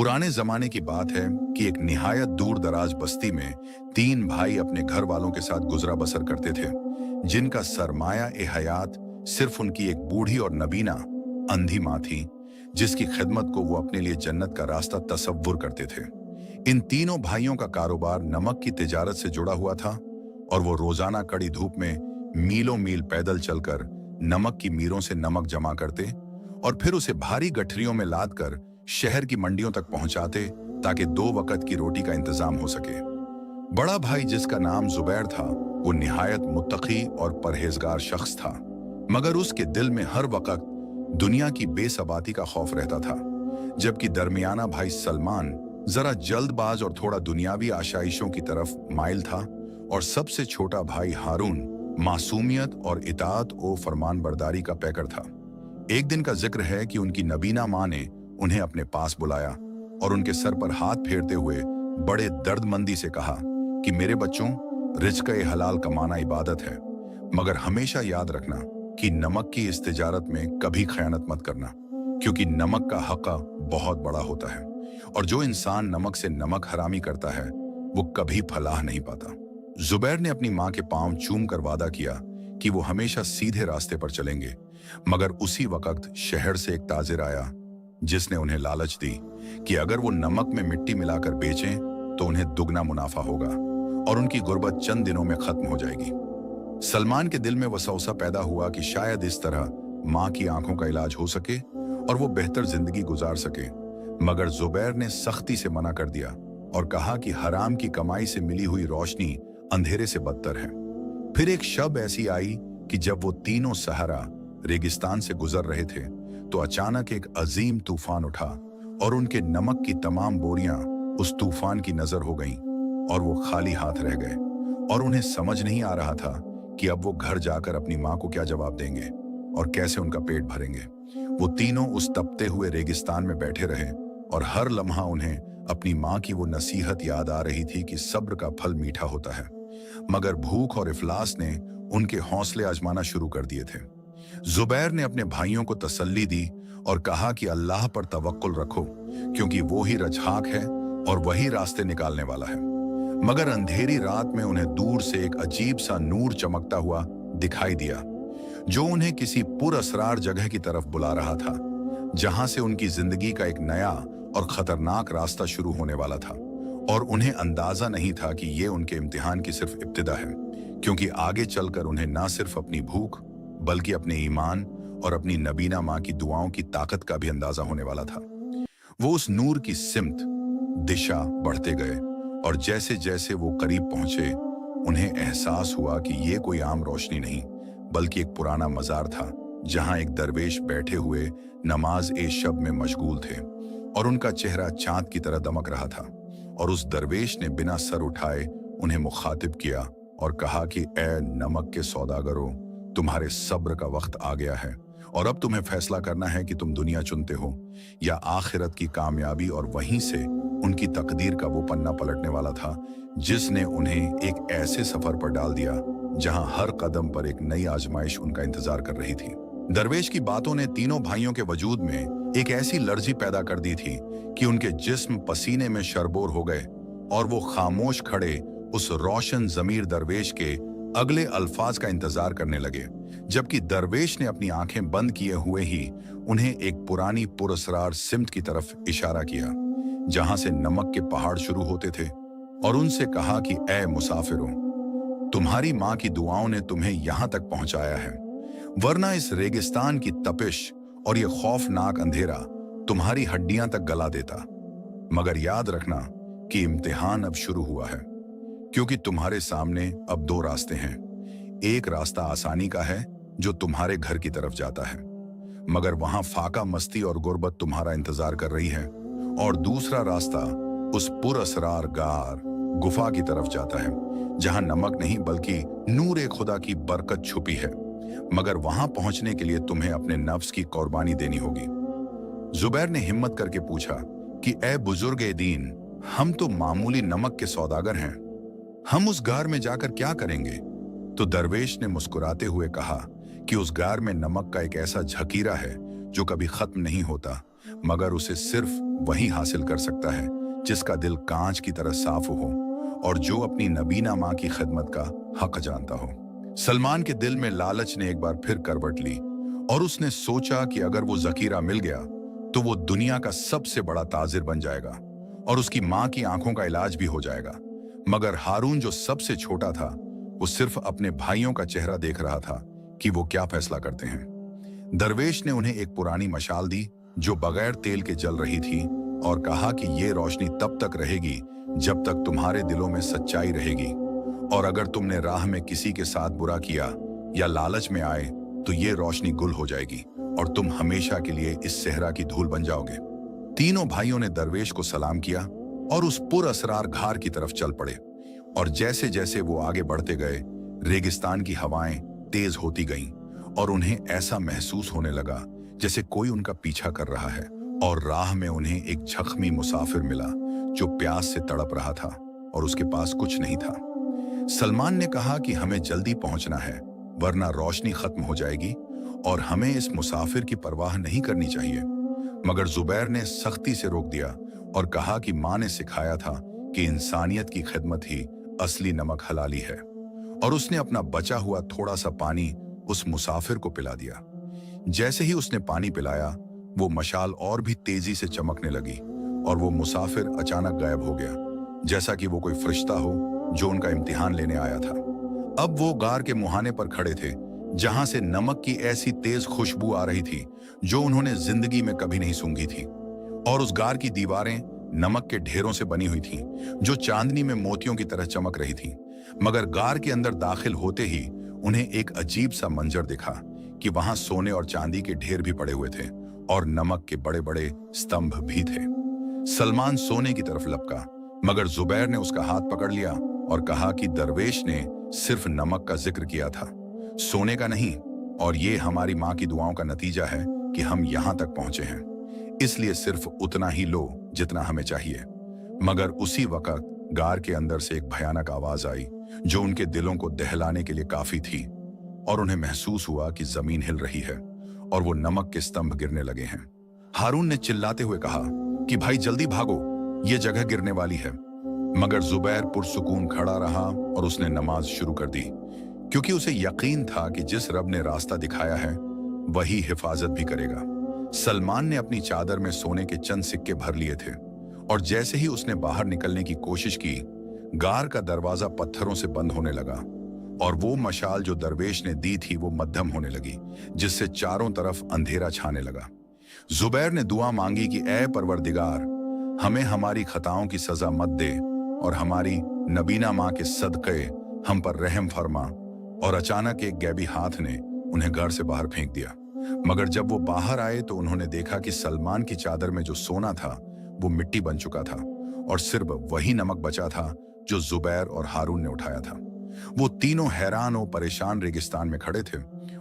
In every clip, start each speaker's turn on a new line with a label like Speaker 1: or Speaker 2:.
Speaker 1: पुराने जमाने की बात है कि एक निहायत दूर दराज बस्ती में तीन भाई अपने घर वालों के साथ गुजरा बसर करते थे, जिनका सरमाया ए हयात सिर्फ उनकी एक बूढ़ी और नबीना अंधी माँ थी, जिसकी खिदमत को वो अपने लिए जन्नत का रास्ता तसव्वुर करते थे। इन तीनों भाइयों का कारोबार नमक की तिजारत से जुड़ा हुआ था और वो रोजाना कड़ी धूप में मीलों मील पैदल चलकर नमक की मीरों से नमक जमा करते और फिर उसे भारी गठरियों में लाद कर शहर की मंडियों तक पहुंचाते ताकि दो वक्त की रोटी का इंतजाम हो सके। बड़ा भाई, जिसका नाम जुबैर था, वो निहायत मुत्तकी और परहेजगार शख्स था, मगर उसके दिल में हर वक्त दुनिया की बेसबाती का खौफ रहता था। जबकि दरमियाना भाई सलमान जरा जल्दबाज और थोड़ा दुनियावी आशाइशों की तरफ माइल था, और सबसे छोटा भाई हारून मासूमियत और इताअत और फरमान बरदारी का पैकर था। एक दिन का जिक्र है कि उनकी नबीना माँ ने उन्हें अपने पास बुलाया और उनके सर पर हाथ फेरते हुए बड़े दर्दमंदी से कहा कि मेरे बच्चों, रिज़्क़-ए हलाल कमाना इबादत है, मगर हमेशा याद रखना कि नमक की इस तिजारत में कभी खयानत मत करना, क्योंकि नमक का हक़ बहुत बड़ा होता है और जो इंसान नमक से नमक हरामी करता है वो कभी फलाह नहीं पाता। जुबैर ने अपनी माँ के पांव चूम कर वादा किया कि वो हमेशा सीधे रास्ते पर चलेंगे, मगर उसी वक्त शहर से एक ताजिर आया जिसने उन्हें लालच दी कि अगर वो नमक में मिट्टी मिलाकर बेचें तो उन्हें दुगना मुनाफा होगा और उनकी गुर्बत चंद दिनों में खत्म हो जाएगी। सलमान के दिल में वसवसा पैदा हुआ कि शायद इस तरह माँ की आंखों का इलाज हो सके और वो बेहतर जिंदगी गुजार सके, मगर जुबैर ने सख्ती से मना कर दिया और कहा कि हराम की कमाई से मिली हुई रोशनी अंधेरे से बदतर है। फिर एक शब ऐसी आई कि जब वो तीनों सहरा रेगिस्तान से गुजर रहे थे तो अचानक एक अजीम तूफान उठा और उनके नमक की तमाम बोरियां उस तूफान की नजर हो गईं और वो खाली हाथ रह गए और उन्हें समझ नहीं आ रहा था कि अब वो घर जाकर अपनी माँ को क्या जवाब देंगे और कैसे उनका पेट भरेंगे। वो तीनों उस तपते हुए रेगिस्तान में बैठे रहे और हर लम्हा उन्हें अपनी माँ की वो नसीहत याद आ रही थी कि सब्र का फल मीठा होता है, मगर भूख और इफलास ने उनके हौसले आजमाना शुरू कर दिए थे। जुबैर ने अपने भाइयों को तसल्ली दी और कहा कि अल्लाह पर तवक्कुल रखो, क्योंकि वो ही रजहाक है और वही रास्ते निकालने वाला है। मगर अंधेरी रात में उन्हें दूर से एक अजीब सा नूर चमकता हुआ दिखाई दिया, जो उन्हें किसी पुरअसरार जगह की तरफ बुला रहा था, जहां से उनकी जिंदगी का एक नया और खतरनाक रास्ता शुरू होने वाला था। और उन्हें अंदाजा नहीं था कि ये उनके इम्तिहान की सिर्फ इब्तिदा है, क्योंकि आगे चलकर उन्हें ना सिर्फ अपनी भूख बल्कि अपने ईमान और अपनी नबीना माँ की दुआओं की ताकत का भी अंदाजा होने वाला था। वो उस नूर की सिमत दिशा बढ़ते गए और जैसे जैसे वो करीब पहुंचे उन्हें एहसास हुआ कि ये कोई आम रोशनी नहीं बल्कि एक पुराना मजार था, जहां एक दरवेश बैठे हुए नमाज ए शब में मशगूल थे और उनका चेहरा चांद की तरह दमक रहा था। और उस दरवेश ने बिना सर उठाए उन्हें मुखातिब किया और कहा कि ए नमक के सौदागरों, तुम्हारे सब्र का वक्त आ गया है और अब तुम्हें फैसला करना है कि तुम दुनिया चुनते हो या आखिरत की कामयाबी। और वहीं से उनकी तकदीर का वो पन्ना पलटने वाला था जिसने उन्हें एक ऐसे सफर पर डाल दिया जहां हर कदम पर एक नई आजमाइश उनका इंतजार कर रही थी। दरवेश की बातों ने तीनों भाइयों के वजूद में एक ऐसी लर्जी पैदा कर दी थी कि उनके जिस्म पसीने में शरबोर हो गए और वो खामोश खड़े उस रोशन जमीर दरवेश के अगले अल्फाज का इंतजार करने लगे, जबकि दरवेश ने अपनी आंखें बंद किए हुए ही उन्हें एक पुरानी पुरअसरार सिमत की तरफ इशारा किया, जहां से नमक के पहाड़ शुरू होते थे, और उनसे कहा कि ए मुसाफिरों, तुम्हारी माँ की दुआओं ने तुम्हें यहां तक पहुंचाया है, वरना इस रेगिस्तान की तपिश और ये खौफनाक अंधेरा तुम्हारी हड्डियां तक गला देता। मगर याद रखना कि इम्तिहान अब शुरू हुआ है, क्योंकि तुम्हारे सामने अब दो रास्ते हैं। एक रास्ता आसानी का है जो तुम्हारे घर की तरफ जाता है, मगर वहां फाका मस्ती और गुर्बत तुम्हारा इंतजार कर रही है, और दूसरा रास्ता उस पुरअसरार गार गुफा की तरफ जाता है, जहां नमक नहीं बल्कि नूर खुदा की बरकत छुपी है, मगर वहां पहुंचने के लिए तुम्हें अपने नफ्स की कुर्बानी देनी होगी। जुबैर ने हिम्मत करके पूछा कि ए बुजुर्ग दीन, हम तो मामूली नमक के सौदागर हैं, हम उस गार में जाकर क्या करेंगे? तो दरवेश ने मुस्कुराते हुए कहा कि उस गार में नमक का एक ऐसा झकीरा है जो कभी खत्म नहीं होता, मगर उसे सिर्फ वही हासिल कर सकता है जिसका दिल कांच की तरह साफ हो और जो अपनी नबीना माँ की खिदमत का हक जानता हो। सलमान के दिल में लालच ने एक बार फिर करवट ली और उसने सोचा कि अगर वो जकीरा मिल गया तो वो दुनिया का सबसे बड़ा ताजिर बन जाएगा और उसकी माँ की आंखों का इलाज भी हो जाएगा। मगर हारून जो सबसे छोटा था, वो सिर्फ अपने भाइयों का चेहरा देख रहा था कि वो क्या फैसला करते हैं। दरवेश ने उन्हें एक पुरानी मशाल दी जो बगैर तेल के जल रही थी और कहा कि ये रोशनी तब तक रहेगी जब तक तुम्हारे दिलों में सच्चाई रहेगी, और अगर तुमने राह में किसी के साथ बुरा किया या लालच में आए तो ये रोशनी गुल हो जाएगी और तुम हमेशा के लिए इस सेहरा की धूल बन जाओगे। तीनों भाइयों ने दरवेश को सलाम किया और उस पुरअसरार घार की तरफ चल पड़े, और जैसे जैसे वो आगे बढ़ते गए रेगिस्तान की हवाएं तेज होती गईं और उन्हें ऐसा महसूस होने लगा जैसे कोई उनका पीछा कर रहा है। और राह में उन्हें एक जख्मी मुसाफिर मिला जो प्यास से तड़प रहा था और उसके पास कुछ नहीं था। सलमान ने कहा कि हमें जल्दी पहुंचना है वरना रोशनी खत्म हो जाएगी और हमें इस मुसाफिर की परवाह नहीं करनी चाहिए। मगर जुबैर ने सख्ती से रोक दिया और कहा कि माँ ने सिखाया था कि इंसानियत की खिदमत ही असली नमक हलाली है, और उसने अपना बचा हुआ थोड़ा सा पानी उस मुसाफिर को पिला दिया। जैसे ही उसने पानी पिलाया वो मशाल और भी तेजी से चमकने लगी और वो मुसाफिर अचानक गायब हो गया, जैसा कि वो कोई फरिश्ता हो जो उनका इम्तिहान लेने आया था। अब वो गार के मुहाने पर खड़े थे जहां से नमक की ऐसी तेज खुशबू आ रही थी जो उन्होंने जिंदगी में कभी नहीं सूंघी थी, और उस गार की दीवारें नमक के ढेरों से बनी हुई थीं जो चांदनी में मोतियों की तरह चमक रही थीं। मगर गार के अंदर दाखिल होते ही उन्हें एक अजीब सा मंजर दिखा कि वहां सोने और चांदी के ढेर भी पड़े हुए थे और नमक के बड़े बड़े स्तंभ भी थे। सलमान सोने की तरफ लपका, मगर जुबैर ने उसका हाथ पकड़ लिया और कहा कि दरवेश ने सिर्फ नमक का जिक्र किया था, सोने का नहीं, और ये हमारी माँ की दुआओं का नतीजा है कि हम यहाँ तक पहुंचे हैं, इसलिए सिर्फ उतना ही लो जितना हमें चाहिए। मगर उसी वक्त गार के अंदर से एक भयानक आवाज आई जो उनके दिलों को दहलाने के लिए काफी थी, और उन्हें महसूस हुआ कि जमीन हिल रही है और वो नमक के स्तंभ गिरने लगे हैं। हारून ने चिल्लाते हुए कहा कि भाई जल्दी भागो, ये जगह गिरने वाली है। मगर जुबैर पुरसुकून खड़ा रहा और उसने नमाज शुरू कर दी, क्योंकि उसे यकीन था कि जिस रब ने रास्ता दिखाया है वही हिफाजत भी करेगा। सलमान ने अपनी चादर में सोने के चंद सिक्के भर लिए थे, और जैसे ही उसने बाहर निकलने की कोशिश की, गार का दरवाजा पत्थरों से बंद होने लगा और वो मशाल जो दरवेश ने दी थी वो मध्यम होने लगी, जिससे चारों तरफ अंधेरा छाने लगा। जुबैर ने दुआ मांगी कि ऐ परवरदिगार, हमें हमारी खताओं की सजा मत दे और हमारी नबीना माँ के सदक़े हम पर रहम फरमा। और अचानक एक गैबी हाथ ने उन्हें घर से बाहर फेंक दिया। मगर जब वो बाहर आए तो उन्होंने देखा कि सलमान की चादर में जो सोना था वो मिट्टी बन चुका था और सिर्फ वही नमक बचा था जो जुबैर और हारून ने उठाया था। वो तीनों हैरान और परेशान रेगिस्तान में खड़े थे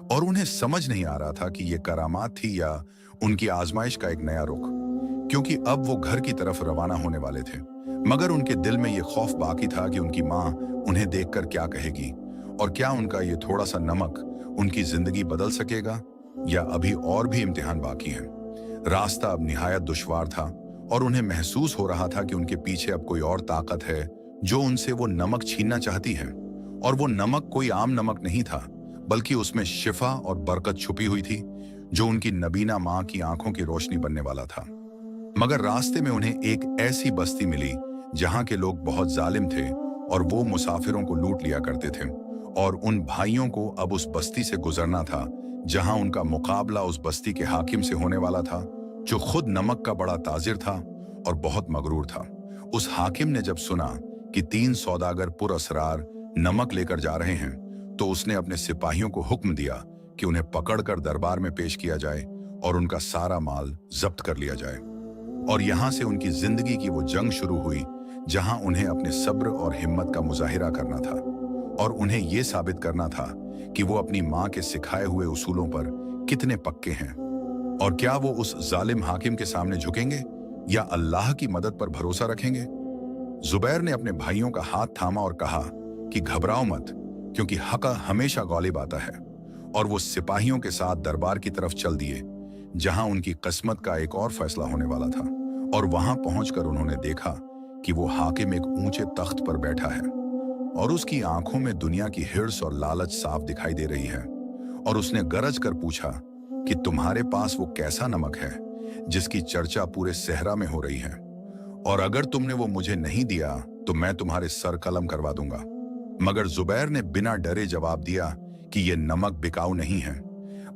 Speaker 1: और उन्हें समझ नहीं आ रहा था कि ये करामात थी या उनकी आजमाइश का एक नया रुख, क्योंकि अब वो घर की तरफ रवाना होने वाले थे। मगर उनके दिल में ये खौफ बाकी था कि उनकी माँ उन्हें देखकर क्या कहेगी, और क्या उनका ये थोड़ा सा नमक उनकी जिंदगी बदल सकेगा, या अभी और भी इम्तिहान बाकी हैं। रास्ता अब निहायत दुश्वार था और उन्हें महसूस हो रहा था कि उनके पीछे अब कोई और ताकत है जो उनसे वो नमक छीनना चाहती है। और वो नमक कोई आम नमक नहीं था, बल्कि उसमें शिफा और बरकत छुपी हुई थी जो उनकी नबीना माँ की आंखों की रोशनी बनने वाला था। मगर रास्ते में उन्हें एक ऐसी बस्ती मिली जहां के लोग बहुत जालिम थे और वो मुसाफिरों को लूट लिया करते थे, और उन भाइयों को अब उस बस्ती से गुजरना था जहां उनका मुकाबला उस बस्ती के हाकिम से होने वाला था जो खुद नमक का बड़ा ताजिर था और बहुत मगरूर था। उस हाकिम ने जब सुना कि 3 सौदागर पुरअसरार नमक लेकर जा रहे हैं तो उसने अपने सिपाहियों को हुक्म दिया कि उन्हें पकड़कर दरबार में पेश किया जाए और उनका सारा माल जब्त कर लिया जाए। और यहां से उनकी जिंदगी की वो जंग शुरू हुई जहां उन्हें अपने सब्र और हिम्मत का मुजाहिरा करना था और उन्हें यह साबित करना था कि वो अपनी माँ के सिखाए हुए उसूलों पर कितने पक्के हैं, और क्या वो उस जालिम हाकिम के सामने झुकेंगे या अल्लाह की मदद पर भरोसा रखेंगे। जुबैर ने अपने भाइयों का हाथ थामा और कहा कि घबराओ मत, क्योंकि हक हमेशा गालिब आता है। और वो सिपाहियों के साथ दरबार की तरफ चल दिए, जहां उनकी किस्मत का एक और फैसला होने वाला था। और वहां पहुंचकर उन्होंने देखा कि वो हाकिम एक ऊंचे तख्त पर बैठा है और उसकी आंखों में दुनिया की हिर्स और लालच साफ दिखाई दे रही है। और उसने गरज कर पूछा कि तुम्हारे पास वो कैसा नमक है जिसकी चर्चा पूरे सहरा में हो रही है, और अगर तुमने वो मुझे नहीं दिया तो मैं तुम्हारे सर कलम करवा दूंगा। मगर जुबैर ने बिना डरे जवाब दिया कि ये नमक बिकाऊ नहीं है,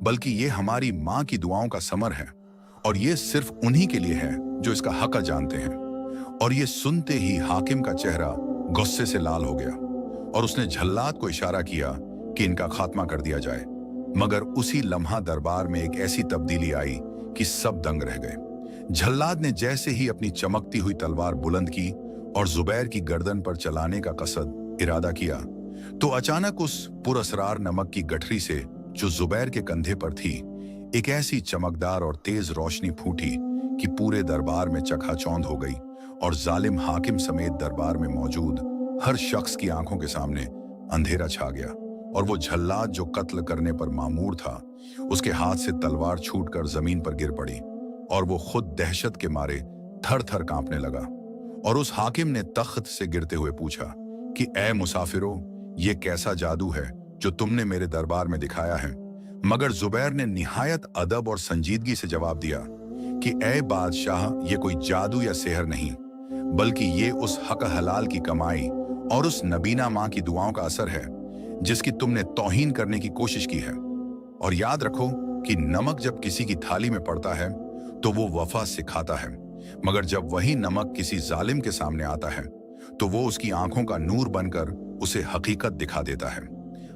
Speaker 1: बल्कि ये हमारी माँ की दुआओं का समर है, और ये सिर्फ उन्हीं के लिए है जो इसका हक जानते हैं। और ये सुनते ही हाकिम का चेहरा गुस्से से लाल हो गया और उसने झल्लाद को इशारा किया कि इनका खात्मा कर दिया जाए। मगर उसी लम्हा दरबार में एक ऐसी तब्दीली आई कि सब दंग रह गए। झल्लाद ने जैसे ही अपनी चमकती हुई तलवार बुलंद की और जुबैर की गर्दन पर चलाने का कसद इरादा किया, तो अचानक उस पुरअसरार नमक की गठरी से जो जुबैर के कंधे पर थी, एक ऐसी चमकदार और तेज रोशनी फूटी कि पूरे दरबार में चकाचौंध हो गई और जालिम हाकिम समेत दरबार में मौजूद हर शख्स की आंखों के सामने अंधेरा छा गया। और वो झल्लाद जो कत्ल करने पर मामूर था, उसके हाथ से तलवार छूटकर जमीन पर गिर पड़ी और वो खुद दहशत के मारे थर थर कांपने लगा। और उस हाकिम ने तख्त से गिरते हुए पूछा कि ए मुसाफिरों, ये कैसा जादू है जो तुमने मेरे दरबार में दिखाया है? मगर जुबैर ने निहायत अदब और संजीदगी से जवाब दिया कि ए बादशाह, ये कोई जादू या सेहर नहीं, बल्कि ये उस हक हलाल की कमाई और उस नबीना माँ की दुआओं का असर है जिसकी तुमने तौहीन करने की कोशिश की है। और याद रखो कि नमक जब किसी की थाली में पड़ता है तो वो वफा सिखाता है, मगर जब वही नमक किसी जालिम के सामने आता है तो वो उसकी आंखों का नूर बनकर उसे हकीकत दिखा देता है।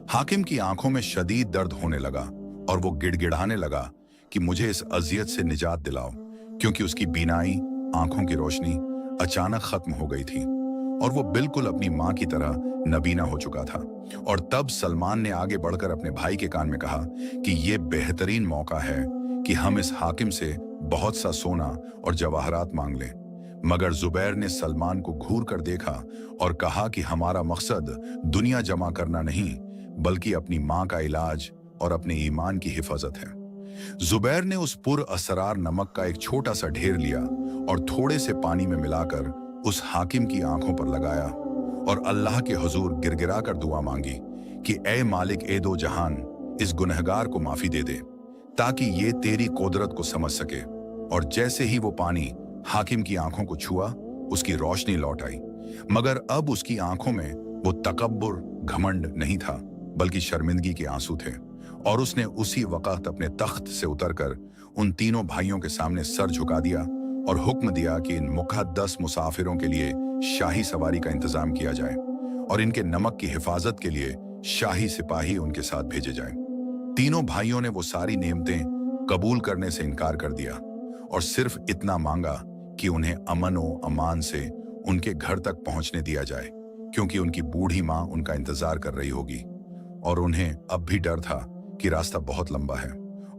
Speaker 1: हाकिम की आंखों में शदीद दर्द होने लगा और वो गिड़गिड़ाने लगा कि मुझे इस अजियत से निजात दिलाओ, क्योंकि उसकी बीनाई, आंखों की रोशनी अचानक खत्म हो गई थी और वो बिल्कुल अपनी माँ की तरह नबीना हो चुका था। और तब सलमान ने आगे बढ़कर अपने भाई के कान में कहा कि ये बेहतरीन मौका है कि हम इस हाकिम से बहुत सा सोना और जवाहरात मांग लें। मगर जुबैर ने सलमान को घूर कर देखा और कहा कि हमारा मकसद दुनिया जमा करना नहीं, बल्कि अपनी माँ का इलाज और अपने ईमान की हिफाजत है। जुबैर ने उस पुरअसरार नमक का एक छोटा सा ढेर लिया और थोड़े से पानी में मिलाकर उस हाकिम की आंखों पर लगाया और अल्लाह के हुजूर गिरगिरा कर दुआ मांगी कि ए मालिक ए दो जहान, इस गुनहगार को माफी दे दे ताकि ये तेरी कुदरत को समझ सके। और जैसे ही वो पानी हाकिम की आंखों को छुआ, उसकी रोशनी लौट आई, मगर अब उसकी आंखों में वो तकब्बुर, घमंड नहीं था, बल्कि शर्मिंदगी के आंसू थे। और उसने उसी वक्त अपने तख्त से उतरकर उन तीनों भाइयों के सामने सर झुका दिया और हुक्म दिया कि इन मुक़द्दस मुसाफिरों के लिए शाही सवारी का इंतजाम किया जाए और इनके नमक की हिफाजत के लिए शाही सिपाही उनके साथ भेजे जाएं। तीनों भाइयों ने वो सारी नेमतें कबूल करने से इनकार कर दिया और सिर्फ इतना मांगा कि उन्हें अमन व अमान से उनके घर तक पहुंचने दिया जाए, क्योंकि उनकी बूढ़ी माँ उनका इंतजार कर रही होगी। और उन्हें अब भी डर था कि रास्ता बहुत लंबा है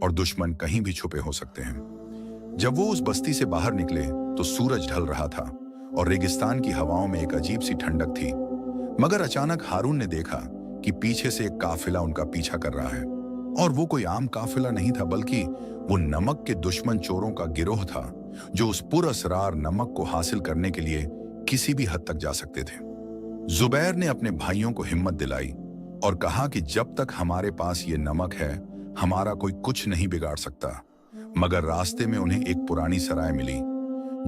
Speaker 1: और दुश्मन कहीं भी छुपे हो सकते हैं। जब वो उस बस्ती से बाहर निकले तो सूरज ढल रहा था और रेगिस्तान की हवाओं में एक अजीब सी ठंडक थी। मगर अचानक हारून ने देखा कि पीछे से एक काफिला उनका पीछा कर रहा है, और वो कोई आम काफिला नहीं था, बल्कि वो नमक के दुश्मन चोरों का गिरोह था जो उस पुरअसरार नमक को हासिल करने के लिए किसी भी हद तक जा सकते थे। जुबैर ने अपने भाइयों को हिम्मत दिलाई और कहा कि जब तक हमारे पास ये नमक है, हमारा कोई कुछ नहीं बिगाड़ सकता। मगर रास्ते में उन्हें एक पुरानी सराय मिली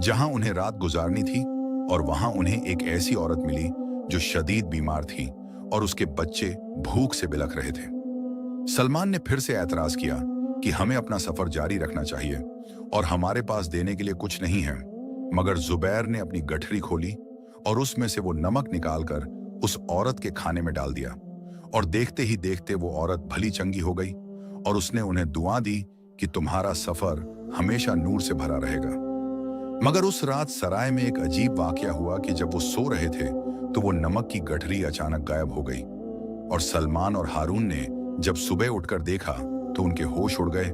Speaker 1: जहां उन्हें रात गुजारनी थी, और वहां उन्हें एक ऐसी औरत मिली जो शदीद बीमार थी और उसके बच्चे भूख से बिलख रहे थे। सलमान ने फिर से एतराज किया कि हमें अपना सफर जारी रखना चाहिए और हमारे पास देने के लिए कुछ नहीं है। मगर जुबैर ने अपनी गठरी खोली और उसमें से वो नमक निकालकर उस औरत के खाने में डाल दिया, और देखते ही देखते वो औरत भली चंगी हो गई और उसने उन्हें दुआ दी कि तुम्हारा सफर हमेशा नूर से भरा रहेगा। मगर उस रात सराय में एक अजीब वाकया हुआ कि जब वो सो रहे थे तो वो नमक की गठरी अचानक गायब हो गई, और सलमान और हारून ने जब सुबह उठकर देखा तो उनके होश उड़ गए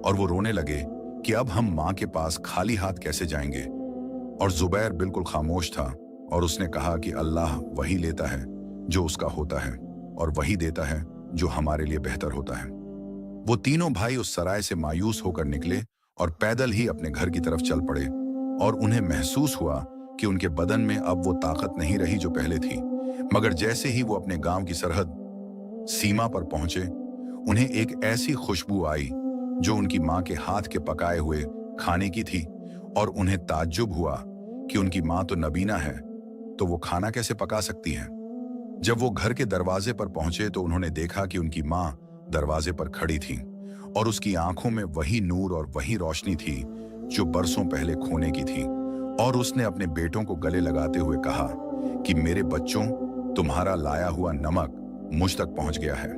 Speaker 1: और वो रोने लगे कि अब हम माँ के पास खाली हाथ कैसे जाएंगे। और जुबैर बिल्कुल खामोश था और उसने कहा कि अल्लाह वही लेता है जो उसका होता है और वही देता है जो हमारे लिए बेहतर होता है। वो तीनों भाई उस सराय से मायूस होकर निकले और पैदल ही अपने घर की तरफ चल पड़े। और उन्हें महसूस हुआ कि उनके बदन में अब वो ताकत नहीं रही जो पहले थी। मगर जैसे ही वो अपने गांव की सरहद सीमा पर पहुंचे, उन्हें एक ऐसी खुशबू आई जो उनकी माँ के हाथ के पकाए हुए खाने की थी। और उन्हें ताज्जुब हुआ कि उनकी माँ तो नबीना है, तो वो खाना कैसे पका सकती हैं। जब वो घर के दरवाजे पर पहुंचे तो उन्होंने देखा कि उनकी माँ दरवाजे पर खड़ी थी और उसकी आंखों में वही नूर और वही रोशनी थी जो बरसों पहले खोने की थी। और उसने अपने बेटों को गले लगाते हुए कहा कि मेरे बच्चों, तुम्हारा लाया हुआ नमक मुझ तक पहुंच गया है।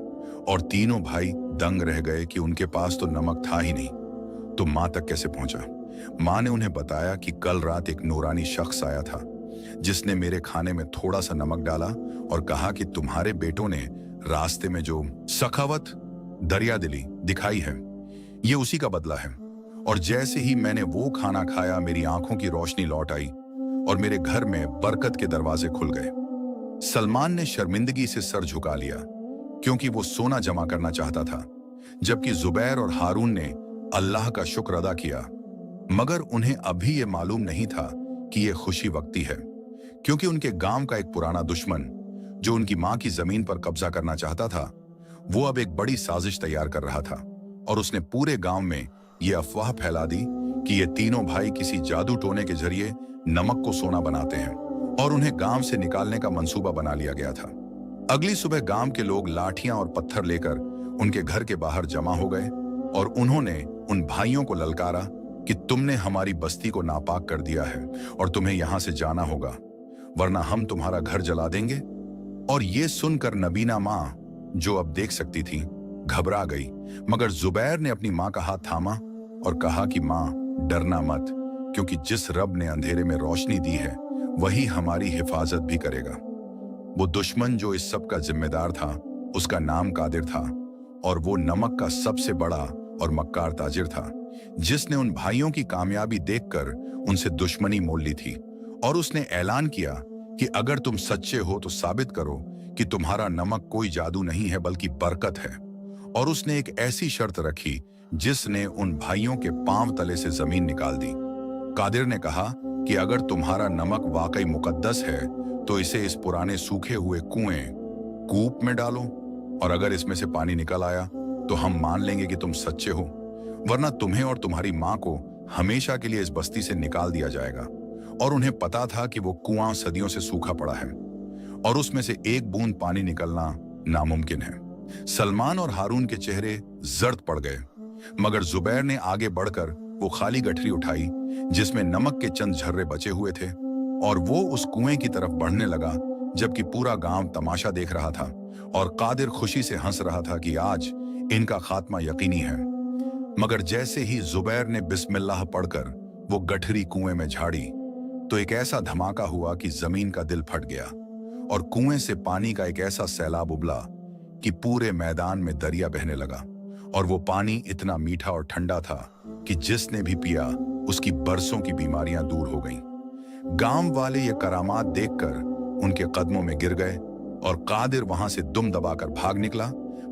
Speaker 1: और तीनों भाई दंग रह गए कि उनके पास तो नमक था ही नहीं, तो माँ तक कैसे पहुंचा। माँ ने उन्हें बताया कि कल रात एक नूरानी शख्स आया था जिसने मेरे खाने में थोड़ा सा नमक डाला और कहा कि तुम्हारे बेटों ने रास्ते में जो सखावत, दरिया दिली दिखाई है, ये उसी का बदला है। और जैसे ही मैंने वो खाना खाया, मेरी आंखों की रोशनी लौट आई और मेरे घर में बरकत के दरवाजे खुल गए। सलमान ने शर्मिंदगी से सर झुका लिया क्योंकि वो सोना जमा करना चाहता था, जबकि जुबैर और हारून ने अल्लाह का शुक्र अदा किया। मगर उन्हें अभी ये मालूम नहीं था कि ये खुशी वक्ती है, क्योंकि उनके गांव का एक पुराना दुश्मन जो उनकी मां की जमीन पर कब्जा करना चाहता था, वो अब एक बड़ी साजिश तैयार कर रहा था। और उसने पूरे गांव में ये अफवाह फैला दी कि ये तीनों भाई किसी जादू टोने के जरिए नमक को सोना बनाते हैं और उन्हें गांव से निकालने का मंसूबा बना लिया गया था। अगली सुबह गांव के लोग लाठियां और पत्थर लेकर उनके घर के बाहर जमा हो गए और उन्होंने उन भाइयों को ललकारा कि तुमने हमारी बस्ती को नापाक कर दिया है और तुम्हें यहां से जाना होगा, वरना हम तुम्हारा घर जला देंगे। और ये सुनकर नबीना माँ, जो अब देख सकती थी, घबरा गई। मगर जुबैर ने अपनी माँ का हाथ थामा और कहा कि माँ, डरना मत, क्योंकि जिस रब ने अंधेरे में रोशनी दी है वही हमारी हिफाजत भी करेगा। वो दुश्मन जो इस सब का जिम्मेदार था, उसका नाम कादिर था और वो नमक का सबसे बड़ा और मक्कार ताजिर था, जिसने उन भाइयों की कामयाबी देखकर उनसे दुश्मनी मोल ली थी। और उसने ऐलान किया कि अगर तुम सच्चे हो तो साबित करो कि तुम्हारा नमक कोई जादू नहीं है बल्कि बरकत है। और उसने एक ऐसी शर्त रखी जिसने उन भाइयों के पांव तले से जमीन निकाल दी। कादिर ने कहा कि अगर तुम्हारा नमक वाकई मुकद्दस है तो इसे इस पुराने सूखे हुए कूप में डालो, और अगर इसमें से पानी निकल आया तो हम मान लेंगे कि तुम सच्चे हो, वरना तुम्हें और तुम्हारी माँ को हमेशा के लिए इस बस्ती से निकाल दिया जाएगा। और उन्हें पता था कि वो कुआं सदियों से सूखा पड़ा है और उसमें से एक बूंद पानी निकलना नामुमकिन है। सलमान और हारून के चेहरे जर्द पड़ गए, मगर जुबैर ने आगे बढ़कर वो खाली गठरी उठाई जिसमें नमक के चंद झर्रे बचे हुए थे, और वो उस कुएं की तरफ बढ़ने लगा, जबकि पूरा गांव तमाशा देख रहा था और कादिर खुशी से हंस रहा था कि आज इनका खात्मा यकीनी है। मगर जैसे ही जुबैर ने बिस्मिल्लाह पढ़कर वो गठरी कुएं में झाड़ी तो एक ऐसा धमाका हुआ कि जमीन का दिल फट गया और कुएं से पानी का एक ऐसा सैलाब उबला कि पूरे मैदान में दरिया बहने लगा। और वो पानी इतना मीठा और ठंडा था कि जिसने भी पिया उसकी बरसों की बीमारियां दूर हो गईं। गांव वाले ये करामात देखकर उनके कदमों में गिर गए और कादिर वहां से दुम दबाकर भाग निकला।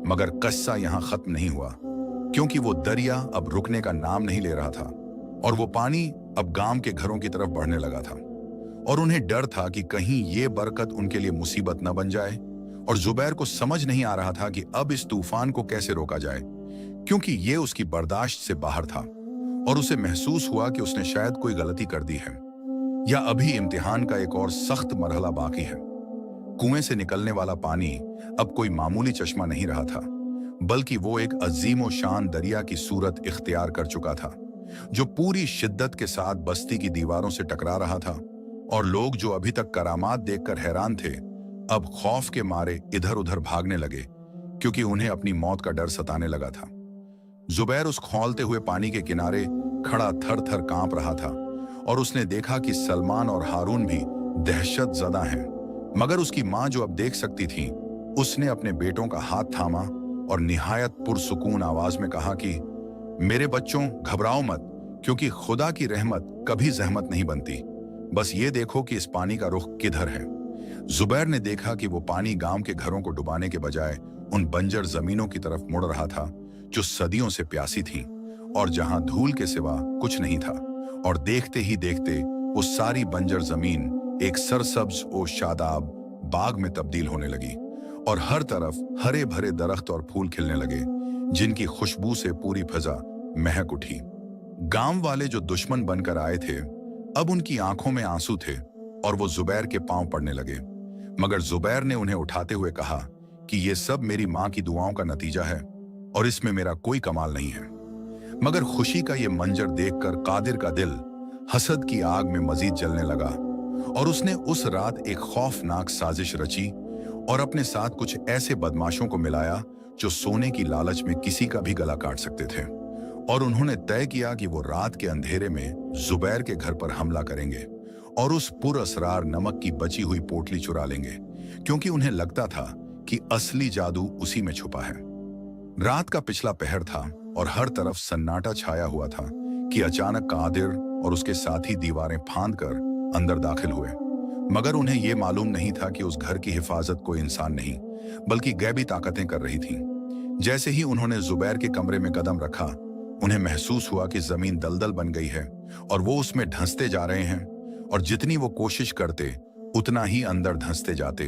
Speaker 1: मगर किस्सा यहां खत्म नहीं हुआ, क्योंकि वो दरिया अब रुकने का नाम नहीं ले रहा था और वो पानी अब गांव के घरों की तरफ बढ़ने लगा था। और उन्हें डर था कि कहीं ये बरकत उनके लिए मुसीबत न बन जाए। और जुबैर को समझ नहीं आ रहा था कि अब इस तूफान को कैसे रोका जाए, क्योंकि ये उसकी बर्दाश्त से बाहर था और उसे महसूस हुआ कि उसने शायद कोई गलती कर दी है या अभी इम्तिहान का एक और सख्त मरहला बाकी है। कुएं से निकलने वाला पानी अब कोई मामूली चश्मा नहीं रहा था, बल्कि वो एक अजीम शान दरिया की सूरत इख्तियार कर चुका था, जो पूरी शिद्दत के साथ बस्ती की दीवारों से टकरा रहा था। और लोग जो अभी तक करामात देखकर हैरान थे, अब खौफ के मारे इधर उधर भागने लगे, क्योंकि उन्हें अपनी मौत का डर सताने लगा था। जुबैर उस खौलते हुए पानी के किनारे खड़ा थर थर कांप रहा था और उसने देखा कि सलमान और हारून भी दहशत ज़दा हैं। मगर उसकी माँ, जो अब देख सकती थी, उसने अपने बेटों का हाथ थामा और निहायत पुरसुकून आवाज में कहा कि मेरे बच्चों, घबराओ मत, क्योंकि खुदा की रहमत कभी जहमत नहीं बनती। बस ये देखो कि इस पानी का रुख किधर है। जुबैर ने देखा कि वो पानी गांव के घरों को डुबाने के बजाय उन बंजर जमीनों की तरफ मुड़ रहा था जो सदियों से प्यासी थीं और जहां धूल के सिवा कुछ नहीं था। और देखते ही देखते वो सारी बंजर जमीन एक सरसब्ज और शादाब बाग में तब्दील होने लगी और हर तरफ हरे भरे दरख्त और फूल खिलने लगे जिनकी खुशबू से पूरी फिजा महक उठी। गांव वाले जो दुश्मन बनकर आए थे अब उनकी आंखों में आंसू थे और वो जुबैर के पांव पड़ने लगे। मगर जुबैर ने उन्हें उठाते हुए कहा कि ये सब मेरी मां की दुआओं का नतीजा है और इसमें मेरा कोई कमाल नहीं है। मगर खुशी का ये मंजर देखकर कादिर का दिल हसद की आग में मजीद जलने लगा और उसने उस रात एक खौफनाक साजिश रची और अपने साथ कुछ ऐसे बदमाशों को मिलाया जो सोने की लालच में किसी का भी गला काट सकते थे। और उन्होंने तय किया कि वो रात के अंधेरे में जुबैर के घर पर हमला करेंगे और उस पुरअसरार नमक की बची हुई पोटली चुरा लेंगे, क्योंकि उन्हें लगता था कि असली जादू उसी में छुपा है। रात का पिछला पहर था और हर तरफ सन्नाटा छाया हुआ था कि अचानक कादिर और उसके साथी दीवारें फांद कर अंदर दाखिल हुए। मगर उन्हें यह मालूम नहीं था कि उस घर की हिफाजत कोई इंसान नहीं बल्कि गैबी ताकतें कर रही थीं। जैसे ही उन्होंने जुबैर के कमरे में कदम रखा, उन्हें महसूस हुआ कि जमीन दलदल बन गई है और वो उसमें धंसते जा रहे हैं और जितनी वो कोशिश करते उतना ही अंदर धंसते जाते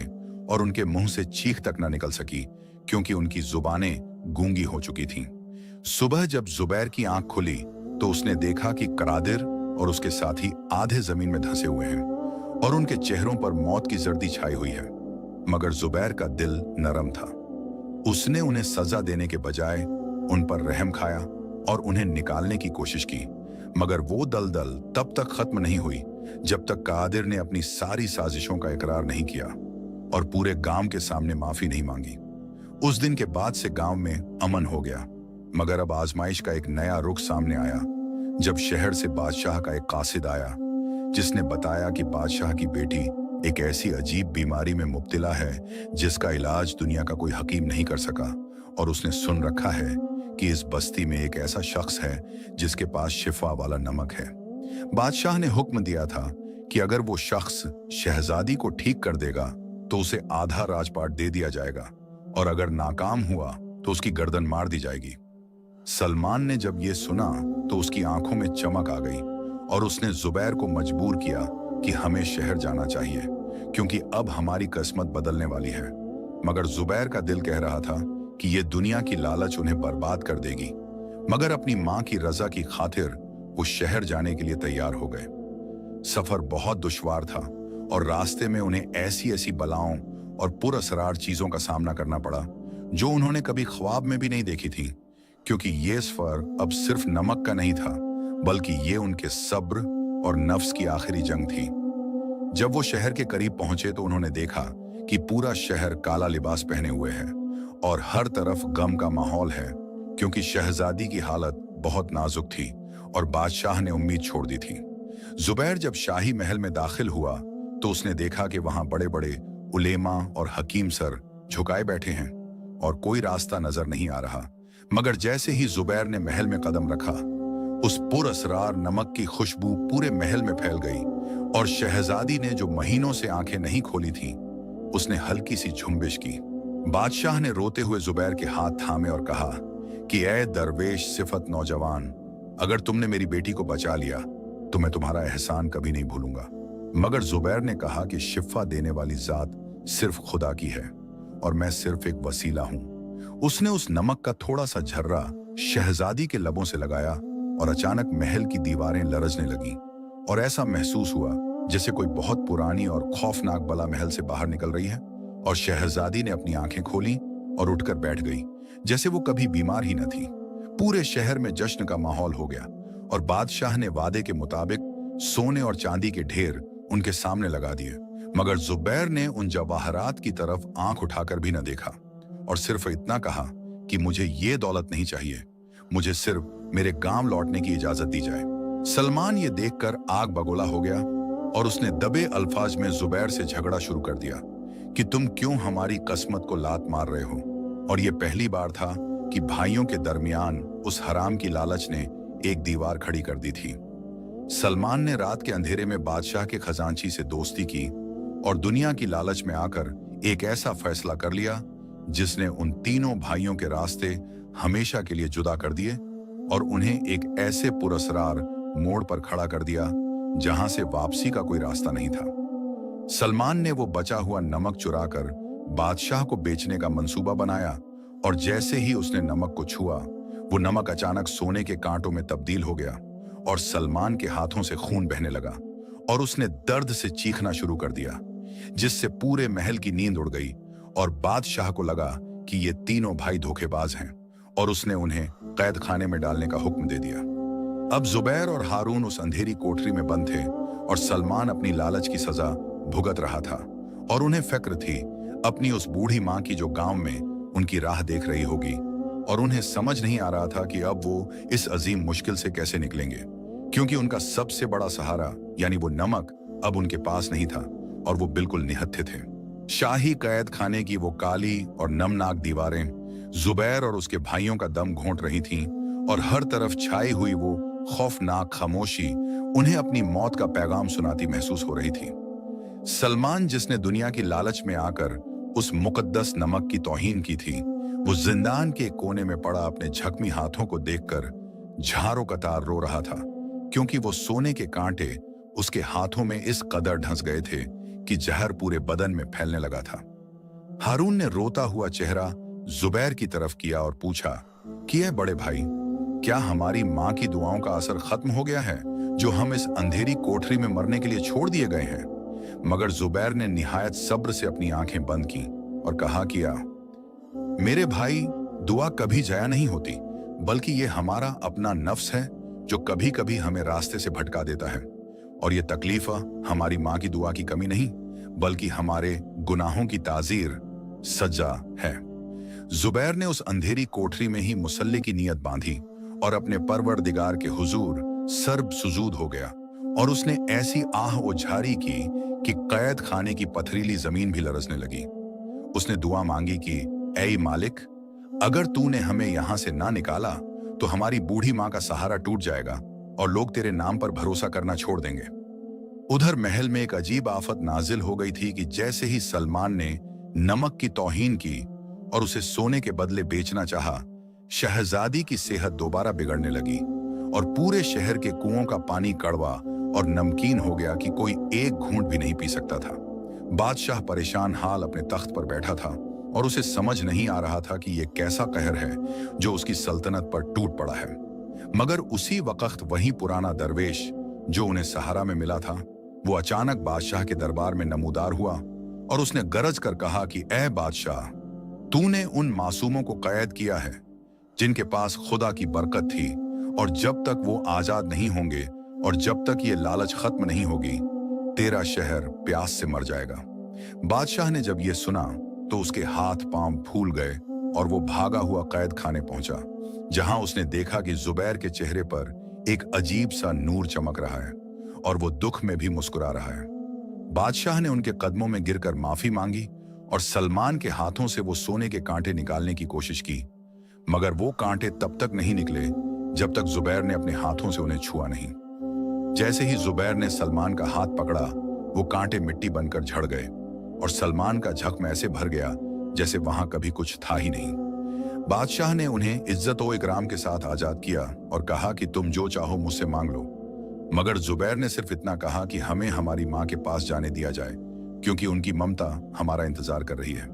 Speaker 1: और उनके मुंह से चीख तक न निकल सकी क्योंकि उनकी जुबानें गूंगी हो चुकी थीं। सुबह जब जुबैर की आंख खुली तो उसने देखा कि कादिर और उसके साथी आधे जमीन में धंसे हुए हैं और उनके चेहरों पर मौत की जर्दी छाई हुई है। मगर जुबैर का दिल नरम था। उसने उन्हें सजा देने के बजाय उन पर रहम खाया और उन्हें निकालने की कोशिश की। मगर वो दलदल तब तक खत्म नहीं हुई जब तक कादिर ने अपनी सारी साजिशों का इकरार नहीं किया और पूरे गांव के सामने माफी नहीं मांगी। उस दिन के बाद से गांव में अमन हो गया। मगर अब आजमाइश का एक नया रुख सामने आया जब शहर से बादशाह का एक कासिद आया जिसने बताया कि बादशाह की बेटी एक ऐसी अजीब बीमारी में मुब्तला है जिसका इलाज दुनिया का कोई हकीम नहीं कर सका और उसने सुन रखा है कि इस बस्ती में एक ऐसा शख्स है जिसके पास शिफा वाला नमक है। बादशाह ने हुक्म दिया था कि अगर वो शख्स शहजादी को ठीक कर देगा तो उसे आधा राजपाट दे दिया जाएगा और अगर नाकाम हुआ तो उसकी गर्दन मार दी जाएगी। सलमान ने जब ये सुना तो उसकी आंखों में चमक आ गई और उसने जुबैर को मजबूर किया कि हमें शहर जाना चाहिए क्योंकि अब हमारी किस्मत बदलने वाली है। मगर जुबैर का दिल कह रहा था कि ये दुनिया की लालच उन्हें बर्बाद कर देगी। मगर अपनी मां की रजा की खातिर वो शहर जाने के लिए तैयार हो गए। सफर बहुत दुश्वार था और रास्ते में उन्हें ऐसी ऐसी बलाओं और पुरअसरार चीजों का सामना करना पड़ा जो उन्होंने कभी ख्वाब में भी नहीं देखी थी, क्योंकि ये सफर अब सिर्फ नमक का नहीं था बल्कि ये उनके सब्र और नफ्स की आखिरी जंग थी। जब वो शहर के करीब पहुंचे तो उन्होंने देखा कि पूरा शहर काला लिबास पहने हुए है और हर तरफ गम का माहौल है क्योंकि शहजादी की हालत बहुत नाजुक थी और बादशाह ने उम्मीद छोड़ दी थी। जुबैर जब शाही महल में दाखिल हुआ तो उसने देखा कि वहां बड़े बड़े उलेमा और हकीम सर झुकाए बैठे हैं और कोई रास्ता नजर नहीं आ रहा। मगर जैसे ही जुबैर ने महल में कदम रखा, उस पुरअसरार नमक की खुशबू पूरे महल में फैल गई और शहजादी ने जो महीनों से आंखें नहीं खोली थीं, उसने हल्की सी झुंबिश की। बादशाह ने रोते हुए जुबैर के हाथ थामे और कहा कि ऐ दरवेश सिफत नौजवान, अगर तुमने मेरी बेटी को बचा लिया तो मैं तुम्हारा एहसान कभी नहीं भूलूंगा। मगर जुबैर ने कहा कि शिफा देने वाली जात सिर्फ खुदा की है और मैं सिर्फ एक वसीला हूं। उसने उस नमक का थोड़ा सा झर्रा शहजादी के लबों से लगाया और अचानक महल की दीवारें लरजने लगीं और ऐसा महसूस हुआ जैसे कोई बहुत पुरानी और खौफनाक बला महल से बाहर निकल रही है। और शहजादी ने अपनी आंखें खोली और उठकर बैठ गई जैसे वो कभी बीमार ही न थी। पूरे शहर में जश्न का माहौल हो गया और बादशाह ने वादे के मुताबिक सोने और चांदी के ढेर उनके सामने लगा दिए। मगर जुबैर ने उन जवाहरात की तरफ आंख उठाकर भी न देखा और सिर्फ इतना कहा कि मुझे ये दौलत नहीं चाहिए, मुझे सिर्फ मेरे गांव लौटने की इजाजत दी जाए। सलमान ये देखकर आग बगोला हो गया और उसने दबे अल्फाज में जुबैर से झगड़ा शुरू कर दिया कि तुम क्यों हमारी किस्मत को लात मार रहे हो। और ये पहली बार था कि भाइयों के दरमियान उस हराम की लालच ने एक दीवार खड़ी कर दी थी। सलमान ने रात के अंधेरे में बादशाह के खजांची से दोस्ती की और दुनिया की लालच में आकर एक ऐसा फैसला कर लिया जिसने उन तीनों भाइयों के रास्ते हमेशा के लिए जुदा कर दिए और उन्हें एक ऐसे पुरस्कार मोड़ पर खड़ा कर दिया जहां से वापसी का कोई रास्ता नहीं था। सलमान ने वो बचा हुआ नमक चुराकर बादशाह को बेचने का मंसूबा बनाया और जैसे ही उसने नमक को छुआ, वो नमक अचानक सोने के कांटों में तब्दील हो गया और सलमान के हाथों से खून बहने लगा और उसने दर्द से चीखना शुरू कर दिया, जिससे पूरे महल की नींद उड़ गई और बादशाह को लगा कि ये तीनों भाई धोखेबाज हैं और उसने उन्हें कैद खाने में डालने का हुक्म दे दिया। अब जुबैर और हारून उस अंधेरी कोठरी में बंद थे और सलमान अपनी लालच की सजा भुगत रहा था और उन्हें फिक्र थी अपनी उस बूढ़ी मां की जो गांव में उनकी राह देख रही होगी, और उन्हें समझ नहीं आ रहा था कि अब वो इस अजीम मुश्किल से कैसे निकलेंगे, क्योंकि उनका सबसे बड़ा सहारा यानी वो नमक अब उनके पास नहीं था और वो बिल्कुल निहत्थे थे। शाही कैद खाने की वो काली और नमनाक दीवारें जुबैर और उसके भाइयों का दम घोंट रही थीं और हर तरफ छाई हुई वो खौफनाक खामोशी उन्हें अपनी मौत का पैगाम सुनाती महसूस हो रही थी। सलमान, जिसने दुनिया की लालच में आकर उस मुकद्दस नमक की तौहीन की थी, वो जिंदान के कोने में पड़ा अपने जख्मी हाथों को देखकर झारों कतार रो रहा था, क्योंकि वो सोने के कांटे उसके हाथों में इस कदर ढंस गए थे कि जहर पूरे बदन में फैलने लगा था। हारून ने रोता हुआ चेहरा जुबैर की तरफ किया और पूछा कि ऐ बड़े भाई, क्या हमारी मां की दुआओं का असर खत्म हो गया है जो हम इस अंधेरी कोठरी में मरने के लिए छोड़ दिए गए हैं? मगर जुबैर ने निहायत सब्र से अपनी आंखें बंद की और कहा किया, मेरे भाई, दुआ कभी जाया नहीं होती, बल्कि ये हमारा अपना नफ्स है जो कभी कभी हमें रास्ते से भटका देता है, और ये तकलीफ हमारी मां की दुआ की कमी नहीं बल्कि हमारे गुनाहों की ताजीर सजा है। जुबैर ने उस अंधेरी कोठरी में ही मुसल्ले की नीयत बांधी और अपने परवरदिगार के हुजूर सर्ब सुजूद हो गया, और उसने ऐसी आह उझारी की कि कैद खाने की पथरीली जमीन भी लरजने लगी। उसने दुआ मांगी कि ऐ मालिक, अगर तूने हमें यहां से ना निकाला तो हमारी बूढ़ी मां का सहारा टूट जाएगा और लोग तेरे नाम पर भरोसा करना छोड़ देंगे। उधर महल में एक अजीब आफत नाजिल हो गई थी कि जैसे ही सलमान ने नमक की तौहीन की और उसे सोने के बदले बेचना चाहा, शहजादी की सेहत दोबारा बिगड़ने लगी और पूरे शहर के कुओं का पानी कड़वा और नमकीन हो गया कि कोई एक घूंट भी नहीं पी सकता था। बादशाह परेशान हाल अपने तख्त पर बैठा था और उसे समझ नहीं आ रहा था कि यह कैसा कहर है जो उसकी सल्तनत पर टूट पड़ा है। मगर उसी वक्त वही पुराना दरवेश जो उन्हें सहारा में मिला था, वो अचानक बादशाह के दरबार में नमूदार हुआ और उसने गरज कर कहा कि ऐ बादशाह, तूने उन मासूमों को कैद किया है जिनके पास खुदा की बरकत थी, और जब तक वो आजाद नहीं होंगे और जब तक ये लालच खत्म नहीं होगी, तेरा शहर प्यास से मर जाएगा। बादशाह ने जब ये सुना तो उसके हाथ पांव फूल गए और वो भागा हुआ कैद खाने पहुंचा, जहां उसने देखा कि जुबैर के चेहरे पर एक अजीब सा नूर चमक रहा है और वो दुख में भी मुस्कुरा रहा है। बादशाह ने उनके कदमों में गिरकर माफी मांगी और सलमान के हाथों से वो सोने के कांटे निकालने की कोशिश की, मगर वो कांटे तब तक नहीं निकले जब तक जुबैर ने अपने हाथों से उन्हें छुआ नहीं। जैसे ही जुबैर ने सलमान का हाथ पकड़ा, वो कांटे मिट्टी बनकर झड़ गए और सलमान का जख्म ऐसे भर गया जैसे वहां कभी कुछ था ही नहीं। बादशाह ने उन्हें इज्जत और इकराम के साथ आजाद किया और कहा कि तुम जो चाहो मुझसे मांग लो, मगर जुबैर ने सिर्फ इतना कहा कि हमें हमारी मां के पास जाने दिया जाए, क्योंकि उनकी ममता हमारा इंतजार कर रही है।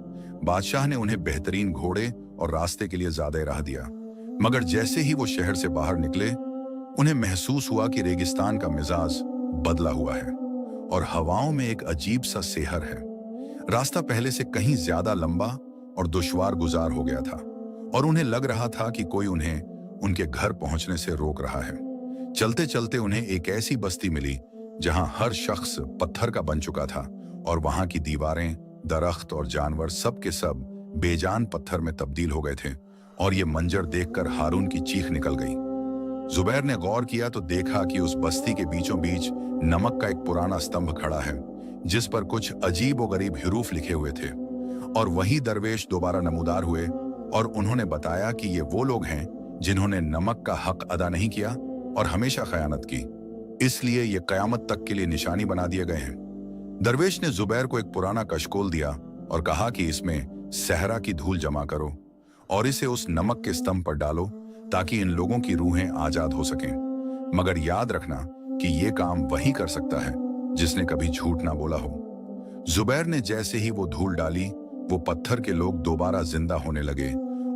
Speaker 1: बादशाह ने उन्हें बेहतरीन घोड़े और रास्ते के लिए ज्यादा राह दिया, मगर जैसे ही वो शहर से बाहर निकले, उन्हें महसूस हुआ कि रेगिस्तान का मिजाज बदला हुआ है और हवाओं में एक अजीब सा सेहर है। रास्ता पहले से कहीं ज्यादा लंबा और दुश्वार गुजार हो गया था और उन्हें लग रहा था कि कोई उन्हें उनके घर पहुंचने से रोक रहा है। चलते चलते उन्हें एक ऐसी बस्ती मिली जहां हर शख्स पत्थर का बन चुका था और वहां की दीवारें, दरख्त और जानवर सब के सब बेजान पत्थर में तब्दील हो गए थे, और ये मंजर देखकर हारून की चीख निकल गई। जुबैर ने गौर किया तो देखा कि उस बस्ती के बीचों बीच नमक का एक पुराना स्तंभ खड़ा है जिस पर कुछ अजीब व गरीब हरूफ लिखे हुए थे, और वही दरवेश दोबारा नमूदार हुए और उन्होंने बताया कि ये वो लोग हैं जिन्होंने नमक का हक अदा नहीं किया और हमेशा खयानत की, इसलिए ये कयामत तक के लिए निशानी बना दिए गए हैं। दरवेश ने जुबैर को एक पुराना कशकोल दिया और कहा कि इसमें सहरा की धूल जमा करो और इसे उस नमक के स्तंभ पर डालो ताकि इन लोगों की रूहें आजाद हो सकें। मगर याद रखना कि ये काम वही कर सकता है जिसने कभी झूठ ना बोला हो। जुबैर ने जैसे ही वो धूल डाली, वो पत्थर के लोग दोबारा जिंदा होने लगे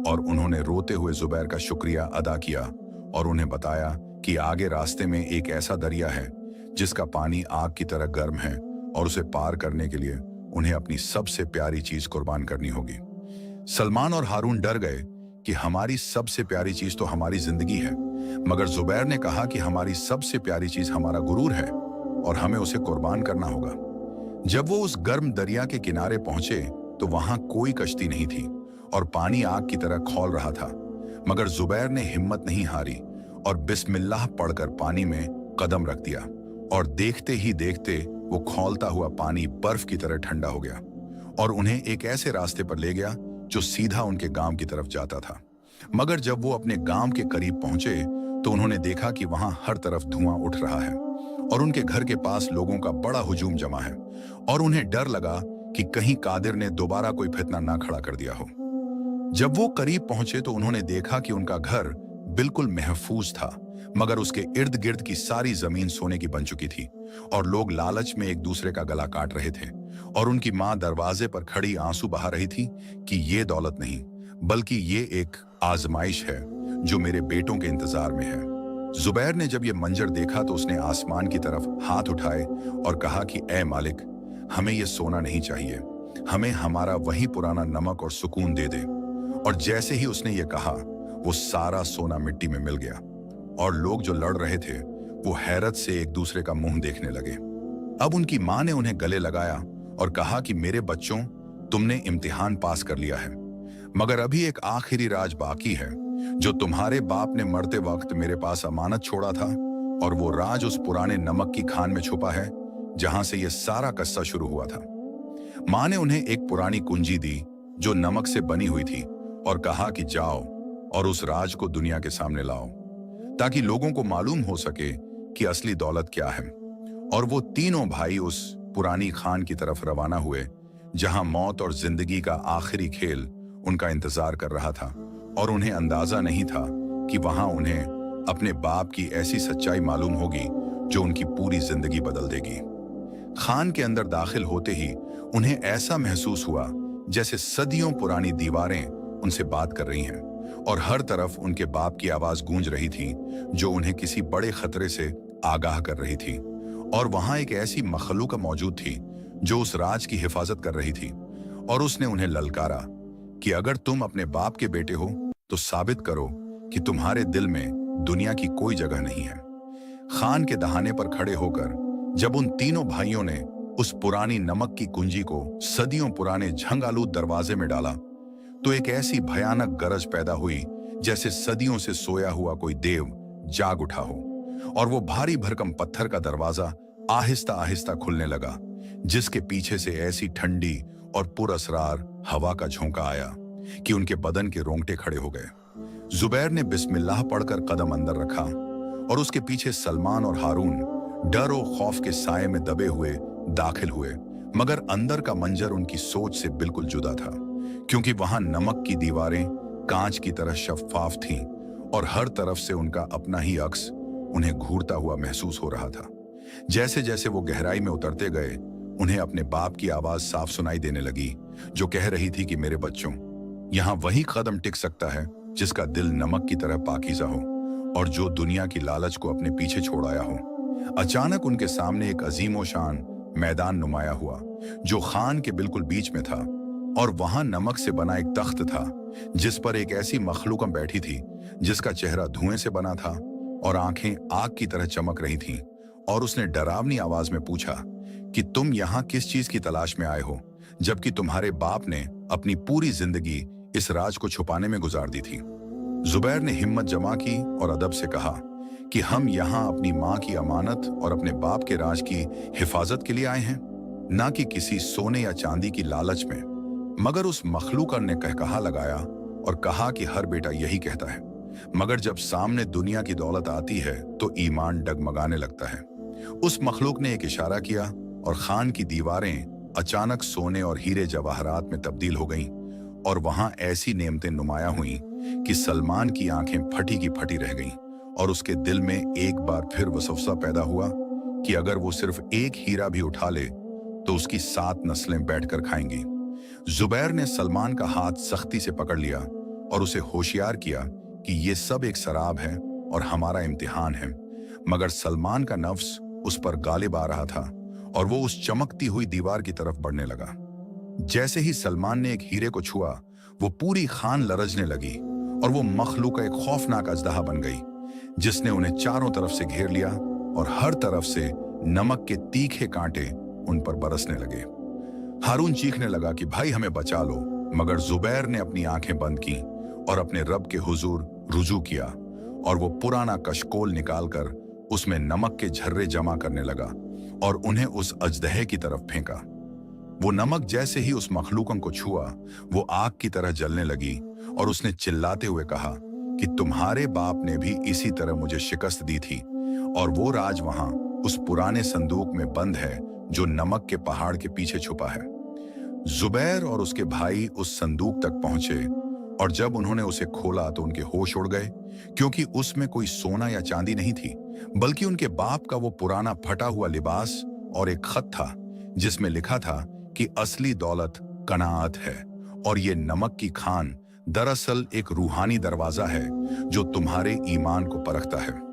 Speaker 1: और उन्होंने रोते हुए जुबैर का शुक्रिया अदा किया और उन्हें बताया कि आगे रास्ते में एक ऐसा दरिया है जिसका पानी आग की तरह गर्म है और उसे पार करने के लिए उन्हें अपनी सबसे प्यारी चीज कुर्बान करनी होगी। सलमान और हारून डर गए कि हमारी सबसे प्यारी चीज तो हमारी जिंदगी है, मगर जुबैर ने कहा कि हमारी सबसे प्यारी चीज हमारा गुरूर है और हमें उसे कुर्बान करना होगा। जब वो उस गर्म दरिया के किनारे पहुंचे तो वहां कोई कश्ती नहीं थी और पानी आग की तरह खौल रहा था, मगर जुबैर ने हिम्मत नहीं हारी और बिस्मिल्लाह पढ़कर पानी में कदम रख दिया और देखते ही देखते वो खौलता हुआ पानी बर्फ की तरह ठंडा हो गया और उन्हें एक ऐसे रास्ते पर ले गया जो सीधा उनके गांव की तरफ जाता था। मगर जब वो अपने गांव के करीब पहुंचे तो उन्होंने देखा कि वहां हर तरफ धुआं उठ रहा है और उनके घर के पास लोगों का बड़ा हुजूम जमा है और उन्हें डर लगा कि कहीं कादिर ने दोबारा कोई फितना ना खड़ा कर दिया हो। जब वो करीब पहुंचे तो उन्होंने देखा कि उनका घर बिल्कुल महफूज था, मगर उसके इर्द गिर्द की सारी जमीन सोने की बन चुकी थी और लोग लालच में एक दूसरे का गला काट रहे थे और उनकी मां दरवाजे पर खड़ी आंसू बहा रही थी कि ये दौलत नहीं बल्कि ये एक आजमाइश है जो मेरे बेटों के इंतजार में है। जुबैर ने जब ये मंजर देखा तो उसने आसमान की तरफ हाथ उठाए और कहा कि ए मालिक, हमें ये सोना नहीं चाहिए, हमें हमारा वही पुराना नमक और सुकून दे दे। और जैसे ही उसने ये कहा वो सारा सोना मिट्टी में मिल गया और लोग जो लड़ रहे थे वो हैरत से एक दूसरे का मुंह देखने लगे। अब उनकी मां ने उन्हें गले लगाया और कहा कि मेरे बच्चों, तुमने इम्तिहान पास कर लिया है, मगर अभी एक आखिरी राज बाकी है जो तुम्हारे बाप ने मरते वक्त मेरे पास अमानत छोड़ा था, और वो राज उस पुराने नमक की खान में छुपा है जहां से ये सारा किस्सा शुरू हुआ था। मां ने उन्हें एक पुरानी कुंजी दी जो नमक से बनी हुई थी और कहा कि जाओ और उस राज को दुनिया के सामने लाओ ताकि लोगों को मालूम हो सके कि असली दौलत क्या है। और वो तीनों भाई उस पुरानी खान की तरफ रवाना हुए जहां मौत और जिंदगी का आखिरी खेल उनका इंतजार कर रहा था, और उन्हें अंदाजा नहीं था कि वहां उन्हें अपने बाप की ऐसी सच्चाई मालूम होगी जो उनकी पूरी जिंदगी बदल देगी। खान के अंदर दाखिल होते ही उन्हें ऐसा महसूस हुआ जैसे सदियों पुरानी दीवारें उनसे बात कर रही हैं और हर तरफ उनके बाप की आवाज गूंज रही थी जो उन्हें किसी बड़े खतरे से आगाह कर रही थी। और वहां एक ऐसी मखलूक मौजूद थी जो उस राज की हिफाजत कर रही थी, और उसने उन्हें ललकारा कि अगर तुम अपने बाप के बेटे हो तो साबित करो कि तुम्हारे दिल में दुनिया की कोई जगह नहीं है। खान के दहाने पर खड़े होकर जब उन तीनों भाइयों ने उस पुरानी नमक की कुंजी को सदियों पुराने झंग-आलूद दरवाजे में डाला तो एक ऐसी भयानक गरज पैदा हुई जैसे सदियों से सोया हुआ कोई देव जाग उठा हो, और वो भारी भरकम पत्थर का दरवाजा आहिस्ता आहिस्ता खुलने लगा जिसके पीछे से ऐसी ठंडी और पुरअसरार हवा का झोंका आया कि उनके बदन के रोंगटे खड़े हो गए। जुबैर ने बिस्मिल्लाह पढ़कर कदम अंदर रखा और उसके पीछे सलमान और हारून डर और खौफ के साए में दबे हुए दाखिल हुए, मगर अंदर का मंजर उनकी सोच से बिल्कुल जुदा था, क्योंकि वहां नमक की दीवारें कांच की तरह शफ्फाफ थीं और हर तरफ से उनका अपना ही अक्स उन्हें घूरता हुआ महसूस हो रहा था। जैसे जैसे वो गहराई में उतरते गए उन्हें अपने बाप की आवाज साफ सुनाई देने लगी जो कह रही थी कि मेरे बच्चों, यहाँ वही कदम टिक सकता है जिसका दिल नमक की तरह पाकीज़ा हो और जो दुनिया की लालच को अपने पीछे छोड़ आया हो। अचानक उनके सामने एक अजीमो शान मैदान नुमाया हुआ जो खान के बिल्कुल बीच में था, और वहां नमक से बना एक तख्त था जिस पर एक ऐसी मखलूकम बैठी थी जिसका चेहरा धुएं से बना था और आंखें आग की तरह चमक रही थीं। और उसने डरावनी आवाज में पूछा कि तुम यहाँ किस चीज की तलाश में आए हो, जबकि तुम्हारे बाप ने अपनी पूरी जिंदगी इस राज को छुपाने में गुजार दी थी। जुबैर ने हिम्मत जमा की और अदब से कहा कि हम यहाँ अपनी माँ की अमानत और अपने बाप के राज की हिफाजत के लिए आए हैं, ना कि किसी सोने या चांदी की लालच में। मगर उस मखलूक ने कहकहा लगाया और कहा कि हर बेटा यही कहता है, मगर जब सामने दुनिया की दौलत आती है तो ईमान डगमगाने लगता है। उस मखलूक ने एक इशारा किया और खान की दीवारें अचानक सोने और हीरे जवाहरात में तब्दील हो गईं और वहां ऐसी नेमतें नुमाया हुईं कि सलमान की आंखें फटी की फटी रह गईं और उसके दिल में एक बार फिर वसवसा पैदा हुआ कि अगर वो सिर्फ एक हीरा भी उठा ले तो उसकी 7 नस्लें बैठकर खाएंगी। जुबैर ने सलमान का हाथ सख्ती से पकड़ लिया और उसे होशियार किया कि ये सब एक शराब है और हमारा इम्तिहान है। मगर सलमान का नफ्स उस पर गालिब आ रहा था और वो उस चमकती हुई दीवार की तरफ बढ़ने लगा। जैसे ही सलमान ने एक हीरे को छुआ, वो पूरी खान लरजने लगी और वो मखलूक एक खौफनाक अजदहा बन गई, जिसने उन्हें चारों तरफ से घेर लिया और हर तरफ से नमक के तीखे कांटे उन पर बरसने लगे। हारून चीखने लगा कि भाई हमें बचा लो, मगर जुबैर ने अपनी आंखें बंद की और अपने रब के हुजूर रुजू किया और वो पुराना कशकोल निकालकर उसमें नमक के झर्रे जमा करने लगा और उन्हें उस अजदहे की तरफ फेंका। वो नमक जैसे ही उस मखलूकन को छुआ, वो आग की तरह जलने लगी और उसने चिल्लाते हुए कहा कि तुम्हारे बाप ने भी इसी तरह मुझे शिकस्त दी थी और वो राज वहां उस पुराने संदूक में बंद है जो नमक के पहाड़ के पीछे छुपा है। जुबैर और उसके भाई उस संदूक तक पहुंचे और जब उन्होंने उसे खोला तो उनके होश उड़ गए, क्योंकि उसमें कोई सोना या चांदी नहीं थी, बल्कि उनके बाप का वो पुराना फटा हुआ लिबास और एक खत था जिसमें लिखा था कि असली दौलत कनाअत है और ये नमक की खान दरअसल एक रूहानी दरवाजा है जो तुम्हारे ईमान को परखता है।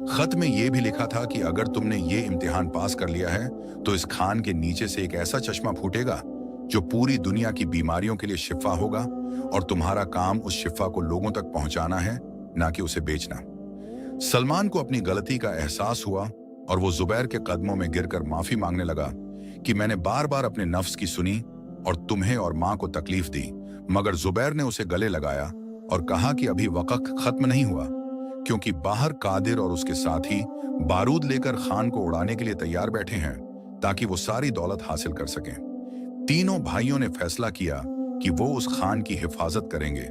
Speaker 1: खत में यह भी लिखा था कि अगर तुमने ये इम्तिहान पास कर लिया है तो इस खान के नीचे से एक ऐसा चश्मा फूटेगा जो पूरी दुनिया की बीमारियों के लिए शिफा होगा और तुम्हारा काम उस शिफा को लोगों तक पहुंचाना है, ना कि उसे बेचना। सलमान को अपनी गलती का एहसास हुआ और वो जुबैर के कदमों में गिरकर माफी मांगने लगा कि मैंने बार बार अपने नफ्स की सुनी और तुम्हें और मां को तकलीफ दी। मगर जुबैर ने उसे गले लगाया और कहा कि अभी वक्त खत्म नहीं हुआ, क्योंकि बाहर कादिर और उसके साथी बारूद लेकर खान को उड़ाने के लिए तैयार बैठे हैं ताकि वो सारी दौलत हासिल कर सकें। तीनों भाइयों ने फैसला किया कि वो उस खान की हिफाजत करेंगे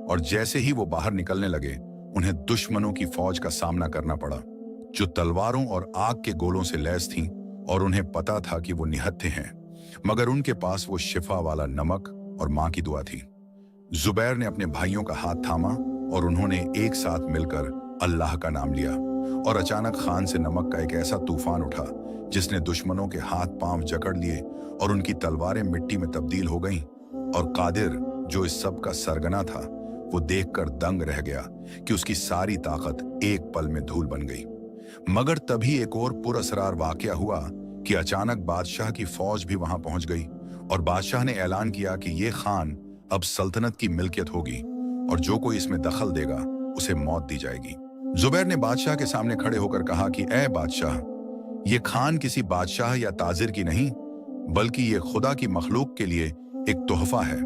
Speaker 1: और जैसे ही वो बाहर निकलने लगे, उन्हें दुश्मनों की फौज का सामना करना पड़ा जो तलवारों और आग के गोलों से लैस थीं और उन्हें पता था कि वो निहत्थे हैं, मगर उनके पास वो शिफा वाला नमक और मां की दुआ थी। जुबैर ने अपने भाइयों का हाथ थामा और उन्होंने एक साथ मिलकर अल्लाह का नाम लिया और अचानक खान से नमक का एक ऐसा तूफान उठा जिसने दुश्मनों के हाथ पांव जकड़ लिए और उनकी तलवारें मिट्टी में तब्दील हो गईं। और कादिर, जो इस सब का सरगना था, वो देखकर दंग रह गया कि उसकी सारी ताकत एक पल में धूल बन गई। मगर तभी एक और पुरअसरार वाकया हुआ कि अचानक बादशाह की फौज भी वहां पहुंच गई और बादशाह ने ऐलान किया कि ये खान अब सल्तनत की मिल्कियत होगी और जो कोई इसमें दखल देगा उसे मौत दी जाएगी। जुबैर ने बादशाह के सामने खड़े होकर कहा कि ऐ बादशाह, ये खान किसी बादशाह या ताजिर की नहीं, बल्कि ये खुदा की मखलूक के लिए एक तोहफा है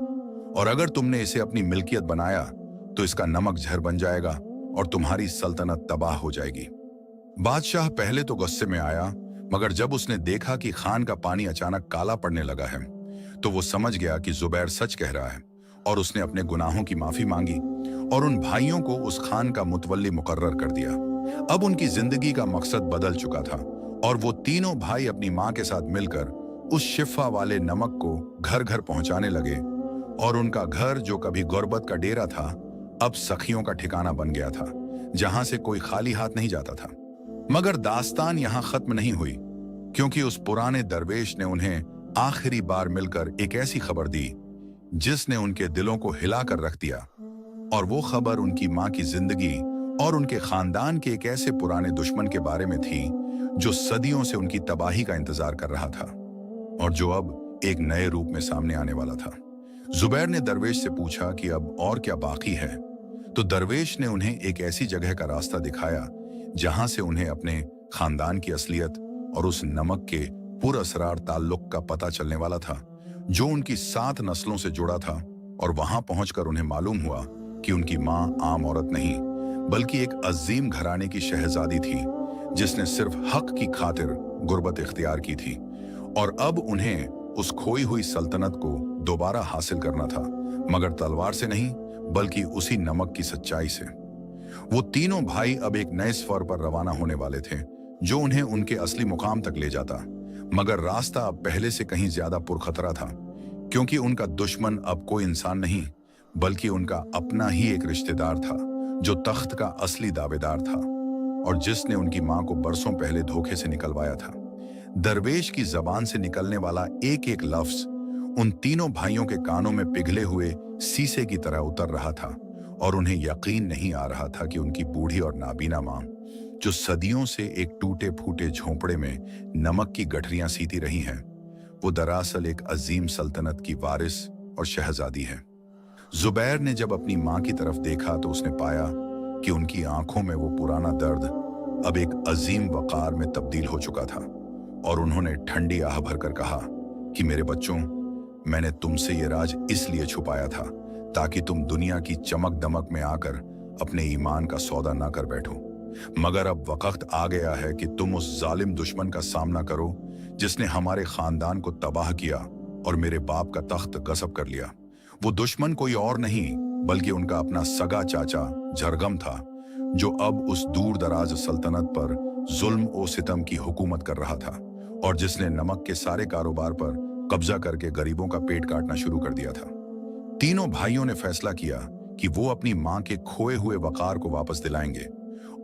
Speaker 1: और अगर तुमने इसे अपनी मिल्कियत बनाया तो इसका नमक झर बन जाएगा और तुम्हारी सल्तनत तबाह हो जाएगी। बादशाह पहले तो गुस्से में आया, मगर जब उसने देखा कि खान का पानी अचानक काला पड़ने लगा है तो वो समझ गया कि जुबैर सच कह रहा है और उसने अपने गुनाहों की माफी मांगी और उन भाइयों को उस खान का मुतवल्ली मुकर्रर कर दिया। अब उनकी जिंदगी का मकसद बदल चुका था और वो तीनों भाई अपनी मां के साथ मिलकर उस शिफा वाले नमक को घर घर पहुंचाने लगे और उनका घर, जो कभी गुर्बत का डेरा था, अब सखियों का ठिकाना बन गया था, जहां से कोई खाली हाथ नहीं जाता था। मगर दास्तान यहां खत्म नहीं हुई, क्योंकि उस पुराने दरवेश ने उन्हें आखिरी बार मिलकर एक ऐसी खबर दी जिसने उनके दिलों को हिला कर रख दिया। और वो खबर उनकी मां की जिंदगी और उनके खानदान के एक ऐसे पुराने दुश्मन के बारे में थी जो सदियों से उनकी तबाही का इंतजार कर रहा था और जो अब एक नए रूप में सामने आने वाला था। जुबैर ने दरवेश से पूछा कि अब और क्या बाकी है, तो दरवेश ने उन्हें एक ऐसी जगह का रास्ता दिखाया जहां से उन्हें अपने खानदान की असलियत और उस नमक के पुरअसरार ताल्लुक का पता चलने वाला था जो उनकी 7 नस्लों से जुड़ा था। और वहां पहुंचकर उन्हें मालूम हुआ कि उनकी मां आम औरत नहीं, बल्कि एक अजीम घराने की शहजादी थी जिसने सिर्फ हक की खातिर गुर्बत इख्तियार की थी और अब उन्हें उस खोई हुई सल्तनत को दोबारा हासिल करना था, मगर तलवार से नहीं, बल्कि उसी नमक की सच्चाई से। वो तीनों भाई अब एक नए सफर पर रवाना होने वाले थे जो उन्हें उनके असली मुकाम तक ले जाता, मगर रास्ता अब पहले से कहीं ज्यादा पुरखतरा था, क्योंकि उनका दुश्मन अब कोई इंसान नहीं, बल्कि उनका अपना ही एक रिश्तेदार था जो तख्त का असली दावेदार था और जिसने उनकी मां को बरसों पहले धोखे से निकलवाया था। दरवेश की जबान से निकलने वाला एक एक लफ्ज उन तीनों भाइयों के कानों में पिघले हुए शीशे की तरह उतर रहा था और उन्हें यकीन नहीं आ रहा था कि उनकी बूढ़ी और नाबीना मां, जो सदियों से एक टूटे फूटे झोंपड़े में नमक की गठरियां सीती रही हैं, वो दरअसल एक अजीम सल्तनत की वारिस और शहजादी है। जुबैर ने जब अपनी मां की तरफ देखा तो उसने पाया कि उनकी आंखों में वो पुराना दर्द अब एक अजीम वकार में तब्दील हो चुका था और उन्होंने ठंडी आह भरकर कहा कि मेरे बच्चों, मैंने तुमसे ये राज इसलिए छुपाया था ताकि तुम दुनिया की चमक दमक में आकर अपने ईमान का सौदा ना कर बैठो। मगर अब वक्त आ गया है कि तुम उस जालिम दुश्मन का सामना करो जिसने हमारे खानदान को तबाह किया और मेरे बाप का तख्त गस्ब कर लिया। वो दुश्मन कोई और नहीं बल्कि उनका अपना सगा चाचा झरगम था, जो अब उस दूर दराज सल्तनत पर जुल्म और सितम की हुकूमत कर रहा था और जिसने नमक के सारे कारोबार पर कब्जा करके गरीबों का पेट काटना शुरू कर दिया था। तीनों भाइयों ने फैसला किया कि वो अपनी मां के खोए हुए वकार को वापस दिलाएंगे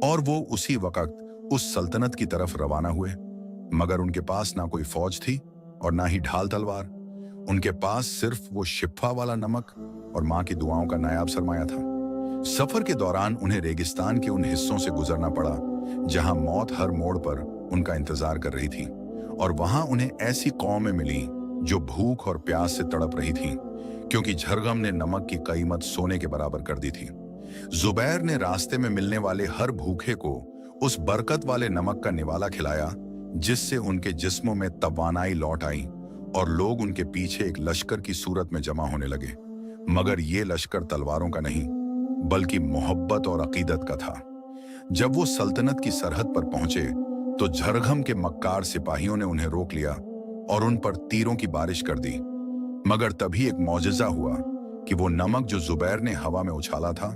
Speaker 1: और वो उसी वक्त उस सल्तनत की तरफ रवाना हुए। मगर उनके पास ना कोई फौज थी और ना ही ढाल तलवार। उनके पास सिर्फ वो शिफा वाला नमक और मां की दुआओं का नायाब सरमाया था। सफर के दौरान उन्हें रेगिस्तान के उन हिस्सों से गुजरना पड़ा जहां मौत हर मोड़ पर उनका इंतजार कर रही थी और वहां उन्हें ऐसी कौमें मिली जो भूख और प्यास से तड़प रही थीं, क्योंकि झरगम ने नमक की कीमत सोने के बराबर कर दी थी। जुबैर ने रास्ते में मिलने वाले हर भूखे को उस बरकत वाले नमक का निवाला खिलाया जिससे उनके जिस्मों में तवानाई लौट आई और लोग उनके पीछे एक लश्कर की सूरत में जमा होने लगे। मगर ये लश्कर तलवारों का नहीं बल्कि मोहब्बत और अकीदत का था। जब वो सल्तनत की सरहद पर पहुंचे तो झरगम के मक्कार सिपाहियों ने उन्हें रोक लिया और उन पर तीरों की बारिश कर दी। मगर तभी एक मौजज़ा हुआ कि वो नमक जो जुबैर ने हवा में उछाला था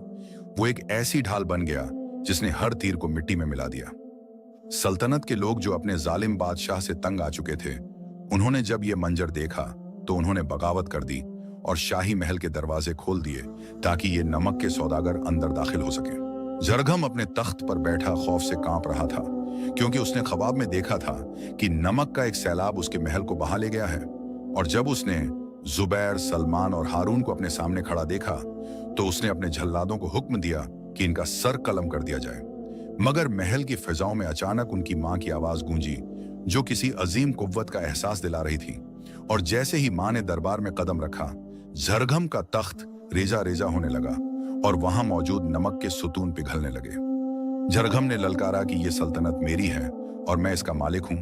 Speaker 1: वो एक ऐसी ढाल बन गया जिसने हर तीर को मिट्टी में मिला दिया। सल्तनत के लोग जो अपने जालिम बादशाह से तंग आ चुके थे, उन्होंने जब ये मंजर देखा तो उन्होंने बगावत कर दी और शाही महल के दरवाजे खोल दिए ताकि ये नमक के सौदागर अंदर दाखिल हो सके। झरगम अपने तख्त पर बैठा खौफ से कांप रहा था, क्योंकि उसने ख्वाब में देखा था कि नमक का एक सैलाब उसके महल को बहा ले गया है। और जब उसने जुबैर, सलमान और हारून को अपने सामने खड़ा देखा तो उसने अपने जल्लादों को हुक्म दिया कि इनका सर कलम कर दिया जाए। मगर महल की फिजाओं में अचानक उनकी मां की आवाज गूंजी, जो किसी अजीम कुव्वत का एहसास दिला रही थी। और जैसे ही मां ने दरबार में कदम रखा, झरगम का तख्त रेजा रेजा होने लगा और वहां मौजूद नमक के सुतून पिघलने लगे। झरगम ने ललकारा कि यह सल्तनत मेरी है और मैं इसका मालिक हूं।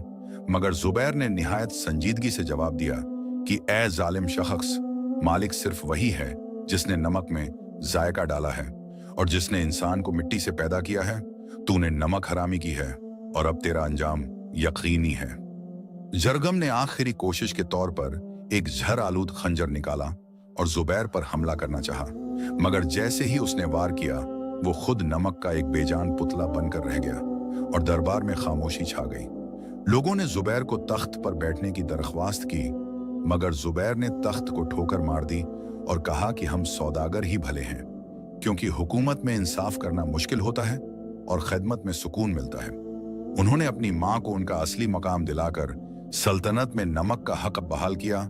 Speaker 1: मगर जुबैर ने निहायत संजीदगी से जवाब दिया कि ए जालिम शख्स, मालिक सिर्फ वही है जिसने नमक में जायका डाला है और जिसने इंसान को मिट्टी से पैदा किया है। तूने नमक हरामी की है और अब तेरा अंजाम यकीनी है। झरगम ने आखिरी कोशिश के तौर पर एक झर आलूद खंजर निकाला और जुबैर पर हमला करना चाहा, मगर जैसे ही उसने वार किया वो खुद नमक का एक बेजान पुतला बनकर रह गया और दरबार में खामोशी छा गई। लोगों ने जुबैर को तख्त पर बैठने की दरख्वास्त की, मगर जुबैर ने तख्त को ठोकर मार दी और कहा कि हम सौदागर ही भले हैं, क्योंकि हुकूमत में इंसाफ करना मुश्किल होता है और खिदमत में सुकून मिलता है। उन्होंने अपनी मां को उनका असली मकाम दिलाकर सल्तनत में नमक का हक बहाल किया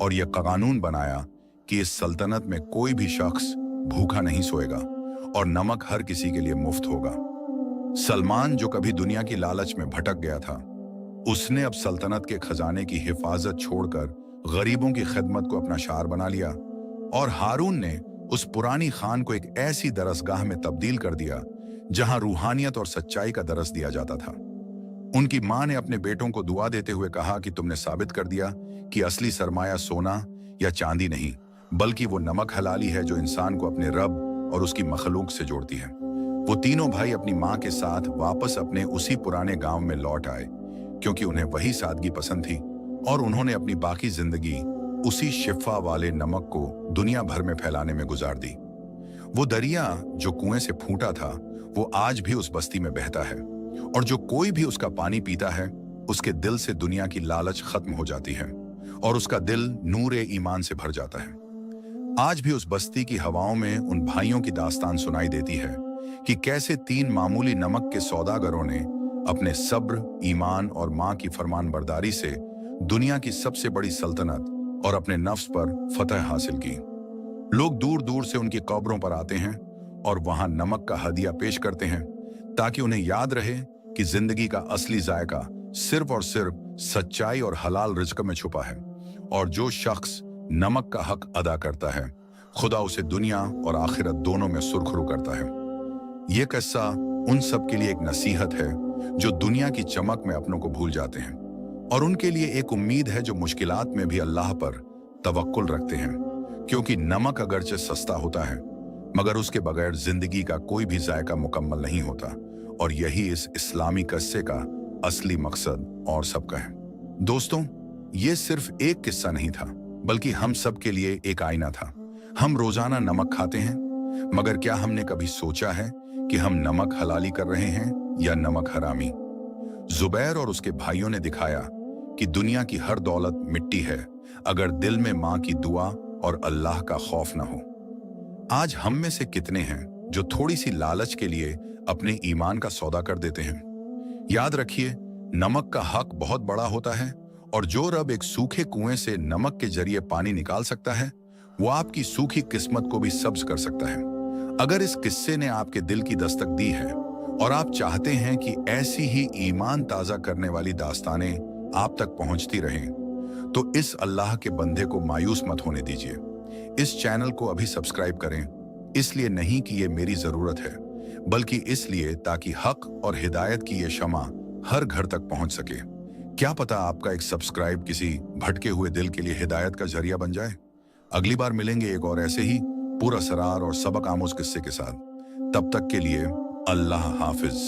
Speaker 1: और यह कानून बनाया कि इस सल्तनत में कोई भी शख्स भूखा नहीं सोएगा और नमक हर किसी के लिए मुफ्त होगा। सलमान, जो कभी दुनिया की लालच में भटक गया था, उसने अब सल्तनत के खजाने की हिफाजत छोड़कर गरीबों की खिदमत को अपना शार बना लिया और हारून ने उस पुरानी खान को एक ऐसी दरसगाह में तब्दील कर दिया जहां रूहानियत और सच्चाई का दरस दिया जाता था। उनकी मां ने अपने बेटों को दुआ देते हुए कहा कि तुमने साबित कर दिया कि असली सरमाया सोना या चांदी नहीं बल्कि वो नमक हलाली है जो इंसान को अपने रब और उसकी मखलूक से जोड़ती है। वो तीनों भाई अपनी मां के साथ वापस अपने उसी पुराने गांव में लौट आए, क्योंकि उन्हें वही सादगी पसंद थी और उन्होंने अपनी बाकी जिंदगी उसी शिफा वाले नमक को दुनिया भर में फैलाने में गुजार दी। वो दरिया जो कुएं से फूटा था वो आज भी उस बस्ती में बहता है और जो कोई भी उसका पानी पीता है उसके दिल से दुनिया की लालच खत्म हो जाती है और उसका दिल नूरे ईमान से भर जाता है। आज भी उस बस्ती की हवाओं में उन भाइयों की दास्तान सुनाई देती है कि कैसे तीन मामूली नमक के सौदागरों ने अपने सब्र, ईमान और मां की फरमानबरदारी से दुनिया की सबसे बड़ी सल्तनत और अपने नफ्स पर फतह हासिल की। लोग दूर दूर से उनकी कब्रों पर आते हैं और वहां नमक का हदिया पेश करते हैं ताकि उन्हें याद रहे कि जिंदगी का असली जायका सिर्फ और सिर्फ सच्चाई और हलाल रिज्क में छुपा है, और जो शख्स नमक का हक अदा करता है खुदा उसे दुनिया और आखिरत दोनों में सुरखरू करता है। ये किस्सा उन सब के लिए एक नसीहत है जो दुनिया की चमक में अपनों को भूल जाते हैं, और उनके लिए एक उम्मीद है जो मुश्किलात में भी अल्लाह पर तवक्कुल रखते हैं, क्योंकि नमक अगरचे सस्ता होता है मगर उसके बगैर जिंदगी का कोई भी जायका मुकम्मल नहीं होता, और यही इस इस्लामी किस्से का असली मकसद और सबका है। दोस्तों, ये सिर्फ एक किस्सा नहीं था, बल्कि हम सब के लिए एक आईना था। हम रोजाना नमक खाते हैं, मगर क्या हमने कभी सोचा है कि हम नमक हलाली कर रहे हैं या नमक हरामी? जुबैर और उसके भाइयों ने दिखाया कि दुनिया की हर दौलत मिट्टी है अगर दिल में मां की दुआ और अल्लाह का खौफ न हो। आज हम में से कितने हैं जो थोड़ी सी लालच के लिए अपने ईमान का सौदा कर देते हैं? याद रखिए, नमक का हक बहुत बड़ा होता है, और जो रब एक सूखे कुएं से नमक के जरिए पानी निकाल सकता है, वो आपकी सूखी किस्मत को भी सब्ज कर सकता है। अगर इस किस्से ने आपके दिल की दस्तक दी है और आप चाहते हैं कि ऐसी ही ईमान ताजा करने वाली दास्तानें आप तक पहुंचती रहें, तो इस अल्लाह के बंदे को मायूस मत होने दीजिए। इस चैनल को अभी सब्सक्राइब करें, इसलिए नहीं कि ये मेरी जरूरत है, बल्कि इसलिए ताकि हक और हिदायत की ये शमा हर घर तक पहुंच सके। क्या पता आपका एक सब्सक्राइब किसी भटके हुए दिल के लिए हिदायत का जरिया बन जाए। अगली बार मिलेंगे एक और ऐसे ही पुरअसरार और सबक आमोज किस्से के साथ। तब तक के लिए अल्लाह हाफिज।